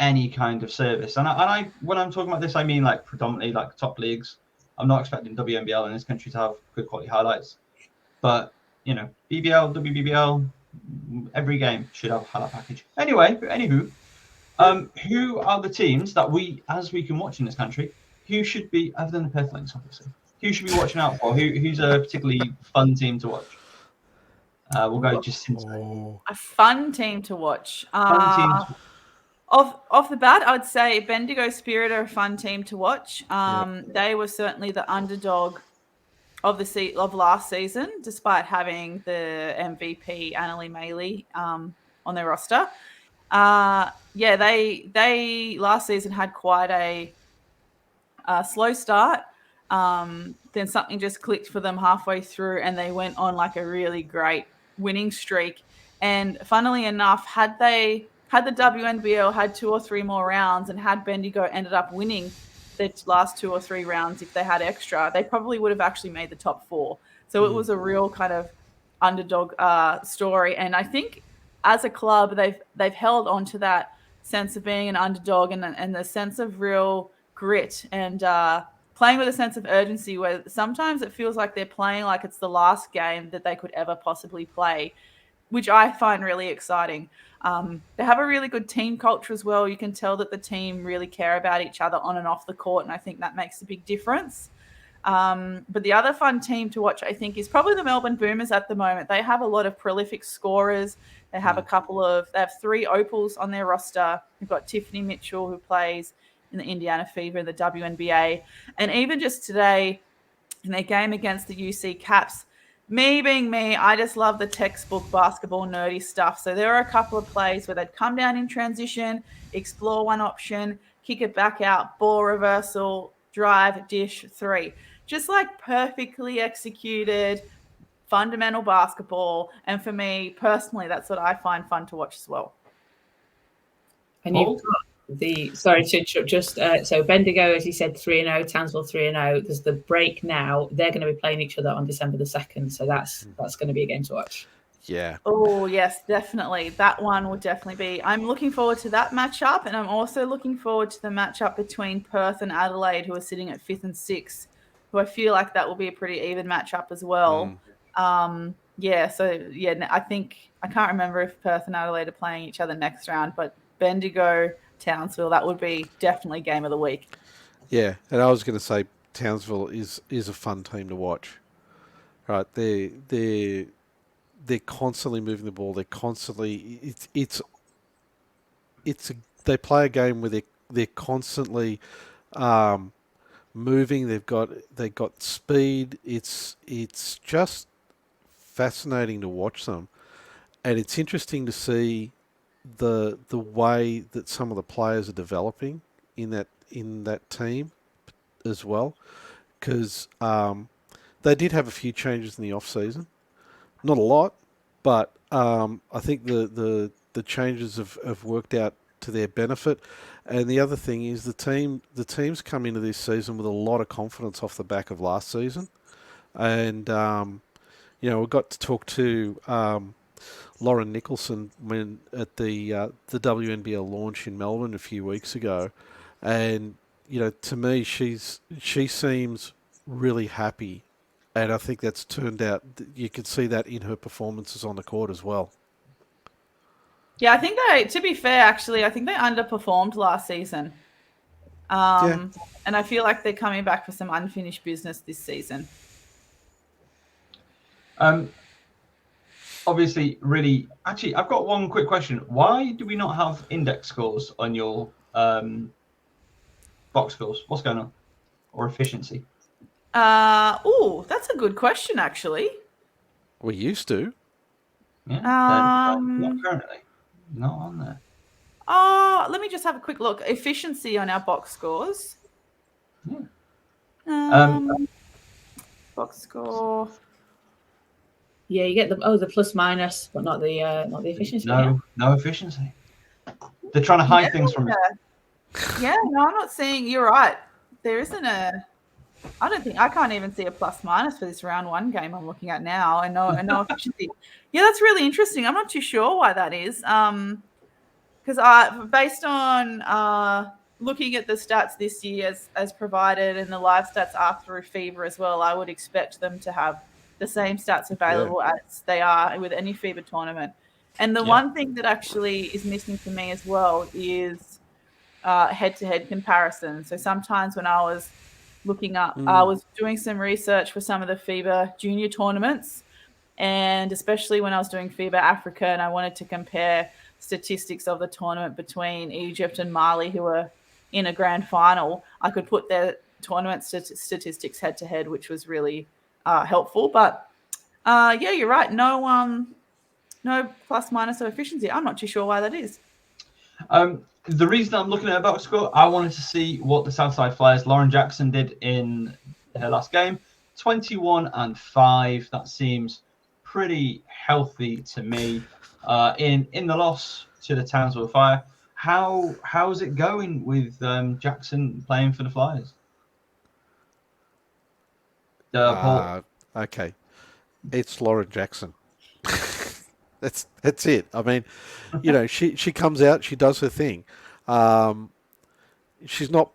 any kind of service. And I when I'm talking about this, I mean like predominantly like top leagues. I'm not expecting WNBL in this country to have good quality highlights, but BBL, WBBL, every game should have a highlight package. Anyway, anywho, who are the teams that as we can watch in this country, who should be, other than the Perth Lynx, obviously, who should be watching out for? Who's a particularly fun team to watch? We'll go Jacinta. A fun team to watch. Fun team. Off the bat, I would say Bendigo Spirit are a fun team to watch. They were certainly the underdog of last season, despite having the MVP Annalie Maley on their roster. They last season had quite a slow start. Then something just clicked for them halfway through, and they went on like a really great winning streak. And funnily enough, had the WNBL had 2 or 3 more rounds, and had Bendigo ended up winning the last 2 or 3 rounds, if they had extra, they probably would have actually made the top 4. So it was a real kind of underdog story. And I think as a club, they've held on to that sense of being an underdog and the sense of real grit and playing with a sense of urgency where sometimes it feels like they're playing like it's the last game that they could ever possibly play, which I find really exciting. They have a really good team culture as well. You can tell that the team really care about each other on and off the court, and I think that makes a big difference. But the other fun team to watch, I think, is probably the Melbourne Boomers at the moment. They have a lot of prolific scorers. They have they have 3 opals on their roster. We've got Tiffany Mitchell, who plays in the Indiana Fever, the WNBA. And even just today, in their game against the UC Caps, me being me, I just love the textbook basketball nerdy stuff. So there are a couple of plays where they'd come down in transition, explore one option, kick it back out, ball reversal, drive, dish, 3. Just like perfectly executed fundamental basketball. And for me personally, that's what I find fun to watch as well. And you've got so Bendigo, as you said, 3-0, Townsville 3-0. There's the break now. They're going to be playing each other on December the 2nd. So that's going to be a game to watch. Yeah. Oh, yes, definitely. That one will definitely be. I'm looking forward to that matchup. And I'm also looking forward to the matchup between Perth and Adelaide, who are sitting at 5th and 6th, who I feel like that will be a pretty even matchup as well. I think I can't remember if Perth and Adelaide are playing each other next round, but Bendigo, Townsville, that would be definitely game of the week. Yeah, and I was going to say Townsville is a fun team to watch. Right, they're constantly moving the ball. They're constantly they play a game where they're constantly moving. They've got speed. It's just fascinating to watch them, and it's interesting to see the way that some of the players are developing in that team as well, because they did have a few changes in the off season, not a lot, but I think the changes have worked out to their benefit. And the other thing is the team's come into this season with a lot of confidence off the back of last season, and we got to talk to Lauren Nicholson at the WNBL launch in Melbourne a few weeks ago, and to me she seems really happy, and I think that's turned out. You can see that in her performances on the court as well. Yeah, I think to be fair, actually, I think they underperformed last season. And I feel like they're coming back for some unfinished business this season. Obviously, really. Actually, I've got one quick question. Why do we not have index scores on your box scores? What's going on? Or efficiency? That's a good question, actually. We used to. Yeah. Not currently. Not on there. Let me just have a quick look. Efficiency on our box scores. Yeah. Box score. Yeah, you get the plus minus, but not the efficiency. No efficiency. They're trying to hide things from me. Yeah, no, I'm not seeing. You're right. There isn't a. I can't even see a plus minus for this round 1 game I'm looking at now, and no efficiency. Yeah, that's really interesting. I'm not too sure why that is. Because based on looking at the stats this year as provided, and the live stats are through FIBA as well, I would expect them to have the same stats available as they are with any FIBA tournament. And the one thing that actually is missing for me as well is head-to-head comparison. So sometimes when I was looking up, I was doing some research for some of the FIBA junior tournaments, and especially when I was doing FIBA Africa, and I wanted to compare statistics of the tournament between Egypt and Mali, who were in a grand final. I could put their tournament statistics head-to-head, which was really helpful. But you're right. No plus minus of efficiency. I'm not too sure why that is. The reason I'm looking at a box score, I wanted to see what the Southside Flyers' Lauren Jackson did in her last game. 21-5. That seems pretty healthy to me. In the loss to the Townsville Fire, how's it going with Jackson playing for the Flyers? Paul. Okay, it's Lauren Jackson. That's it. I mean, she comes out, she does her thing. She's not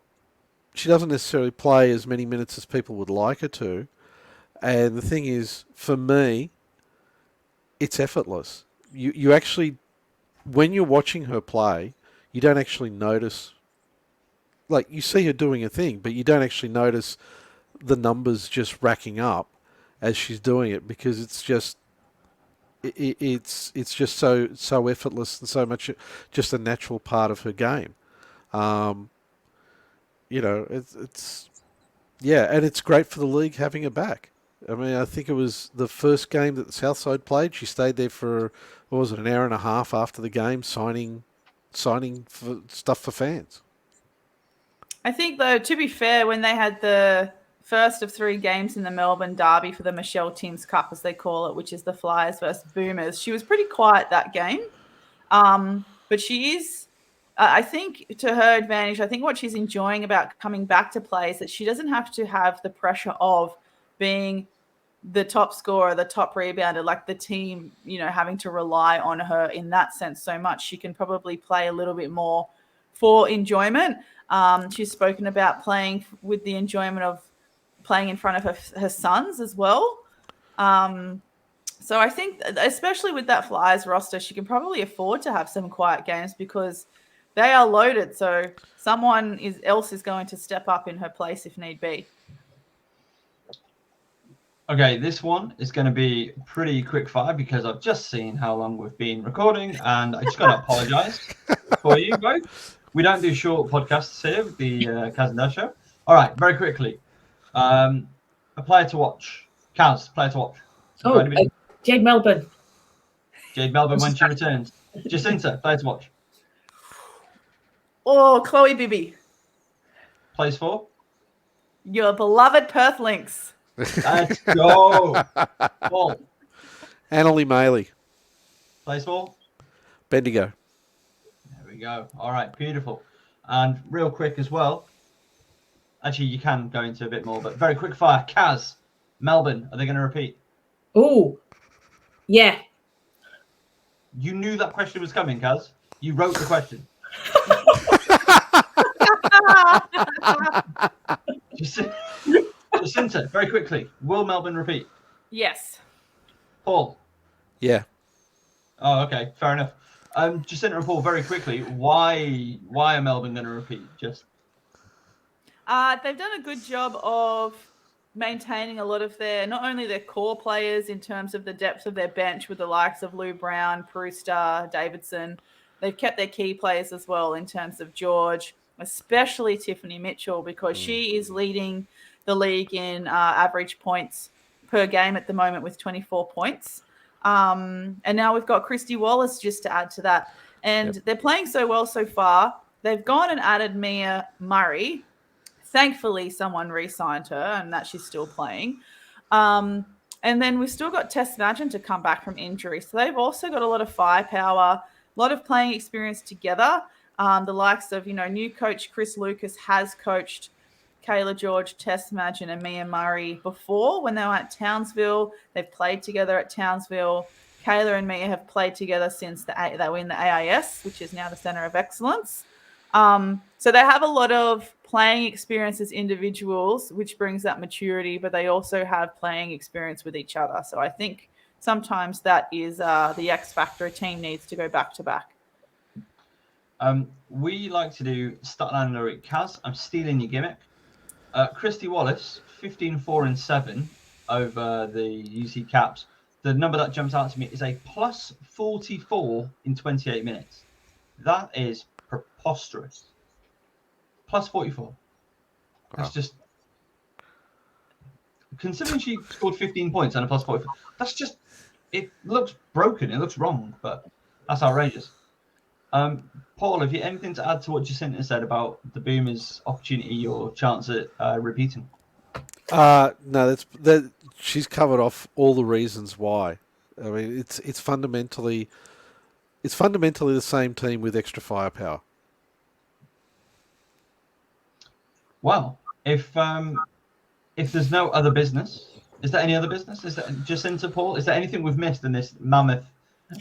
she doesn't necessarily play as many minutes as people would like her to. And the thing is, for me, it's effortless. You actually, when you're watching her play, you don't actually notice. Like, you see her doing a thing, but you don't actually notice the numbers just racking up as she's doing it, because it's just it's just so effortless and so much just a natural part of her game. It's yeah, and it's great for the league having her back. I mean, I think it was the first game that the Southside played. She stayed there for, what was it, an hour and a half after the game, signing for stuff for fans. I think, though, to be fair, when they had the first of 3 games in the Melbourne Derby for the Michelle Timms Cup, as they call it, which is the Flyers versus Boomers, she was pretty quiet that game. But she is, I think, to her advantage, I think what she's enjoying about coming back to play is that she doesn't have to have the pressure of being the top scorer, the top rebounder, like the team, having to rely on her in that sense so much. She can probably play a little bit more for enjoyment. She's spoken about playing with the enjoyment of playing in front of her sons as well. So I think, especially with that Flyers roster, she can probably afford to have some quiet games because they are loaded. So someone else is going to step up in her place if need be. Okay, this one is going to be pretty quick fire because I've just seen how long we've been recording, and I just got to apologise for you both. We don't do short podcasts here with the Caz and Daz show. All right, very quickly. A player to watch. Caz, player to watch. Jade Melbourne. Jade Melbourne when she returns. Jacinta, player to watch. Oh, Chloe Bibby. Plays for? Your beloved Perth Lynx. Let's go. Paul. Annalie Maley. Plays for? Bendigo. There we go. All right, beautiful. And real quick as well. Actually, you can go into a bit more, but very quick fire. Caz, Melbourne, are they going to repeat? Oh, yeah. You knew that question was coming, Caz. You wrote the question. Jacinta, very quickly. Will Melbourne repeat? Yes. Paul? Yeah. Oh, okay. Fair enough. Jacinta and Paul, very quickly. Why are Melbourne going to repeat? Just. They've done a good job of maintaining a lot of not only their core players in terms of the depth of their bench with the likes of Lou Brown, Prewster, Davidson. They've kept their key players as well in terms of George, especially Tiffany Mitchell, because she is leading the league in average points per game at the moment with 24 points. And now we've got Christy Wallace just to add to that. And They're playing so well so far. They've gone and added Mia Murray. Thankfully, someone re-signed her and that she's still playing. And then we've still got Tess Madgen to come back from injury. So they've also got a lot of firepower, a lot of playing experience together. The likes of, new coach Chris Lucas has coached Kayla George, Tess Madgen and Mia Murray before when they were at Townsville. They've played together at Townsville. Kayla and Mia have played together since they were in the AIS, which is now the Centre of Excellence. So they have a lot of playing experience as individuals, which brings that maturity, but they also have playing experience with each other. So I think sometimes that is the X factor. A team needs to go back to back. We like to do Statland Lyric. Caz, I'm stealing your gimmick. Christy Wallace, 15-4-7 over the UC Caps. The number that jumps out to me is a plus 44 in 28 minutes. That is preposterous. Plus 44. That's just... Considering she scored 15 points and a plus 44, that's just... It looks broken. It looks wrong, but that's outrageous. Paul, have you anything to add to what Jacinta said about the Boomers' opportunity or chance at repeating? No, she's covered off all the reasons why. I mean, it's fundamentally the same team with extra firepower. Well, if there's no other business, is there any other business? Is there, Jacinta, Paul? Is there anything we've missed in this mammoth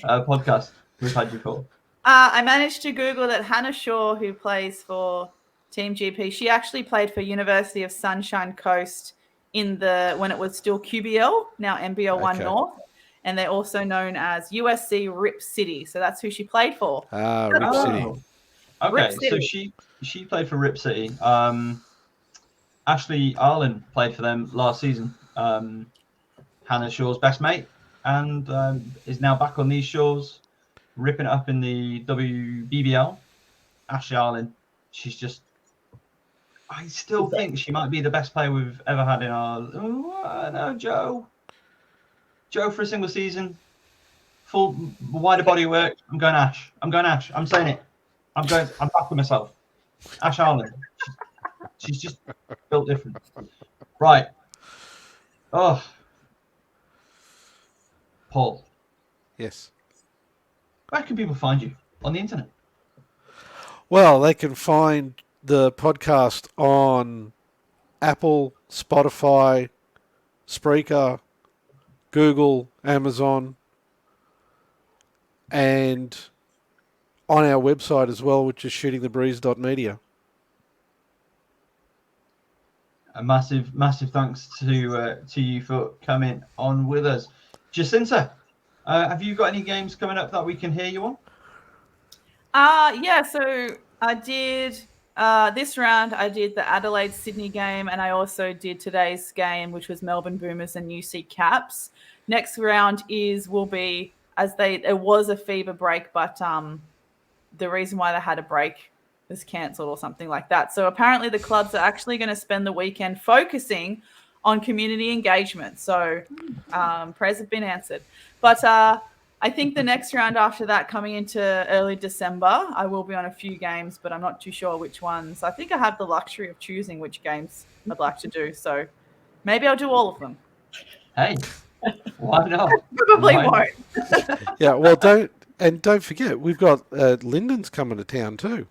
podcast we've had you for? I managed to Google that Hannah Shaw, who plays for Team GP. She actually played for University of Sunshine Coast when it was still QBL, now NBL 1 Okay. North. And they're also known as USC Rip City. So that's who she played for. Rip City. Okay, Rip so City. she played for Rip City. Ashley Arlen played for them last season. Hannah Shaw's best mate, and is now back on these shores, ripping it up in the WBBL. Ashley Arlen, she's just. I still think she might be the best player we've ever had in our. Oh, no, Joe. Joe for a single season, full wider body of work. I'm going Ash. I'm saying it. I'm back with myself. Ash Arlen. She's just built different. Right. Oh. Paul. Yes. Where can people find you on the internet? Well, they can find the podcast on Apple, Spotify, Spreaker, Google, Amazon, and on our website as well, which is shootingthebreeze.media. A massive thanks to you for coming on with us. Jacinta, have you got any games coming up that we can hear you on? Yeah, so I did this round, I did the Adelaide-Sydney game, and I also did today's game, which was Melbourne Boomers and UC Caps. Next round will be, it was a fever break, but the reason why they had a break was cancelled or something like that. So apparently the clubs are actually going to spend the weekend focusing on community engagement. So prayers have been answered. But I think the next round after that, coming into early December, I will be on a few games, but I'm not too sure which ones. I think I have the luxury of choosing which games I'd like to do. So maybe I'll do all of them. Hey, why not? Probably won't. Yeah, well, don't forget, we've got Lyndon's coming to town too.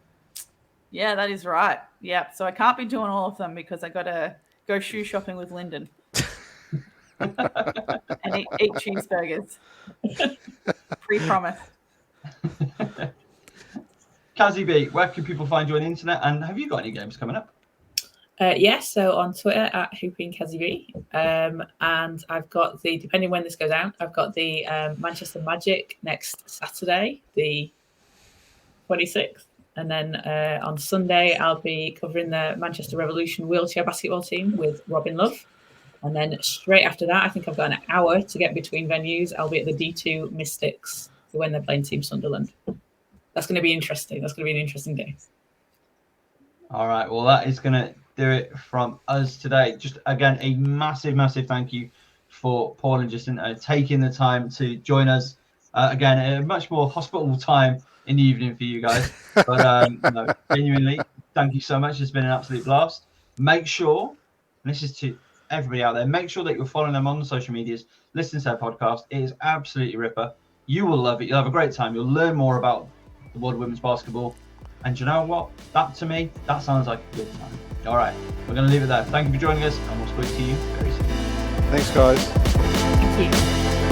Yeah, that is right. Yeah, so I can't be doing all of them because I got to go shoe shopping with Lyndon and eat cheeseburgers. Pre-promise. Cazzy B, where can people find you on the internet? And have you got any games coming up? Yes, so on Twitter at hoopingkazib, and I've got depending when this goes out, I've got the Manchester Magic next Saturday, the 26th, and then on Sunday I'll be covering the Manchester Revolution wheelchair basketball team with Robin Love, and then straight after that, I think I've got an hour to get between venues. I'll be at the D2 Mystics when they're playing Team Sunderland. That's going to be interesting. That's going to be an interesting day. All right, well, that is going to do it from us today. Just again, a massive thank you for Paul and Jacinta taking the time to join us. Again, a much more hospitable time in the evening for you guys. But genuinely, thank you so much. It's been an absolute blast. Make sure, and this is to everybody out there, make sure that you're following them on the social medias. Listen to their podcast. It is absolutely ripper. You will love it. You'll have a great time. You'll learn more about the world of women's basketball. And you know what? That to me, that sounds like a good time. All right, we're going to leave it there. Thank you for joining us, and we'll speak to you very soon. Thanks, guys. Thank you.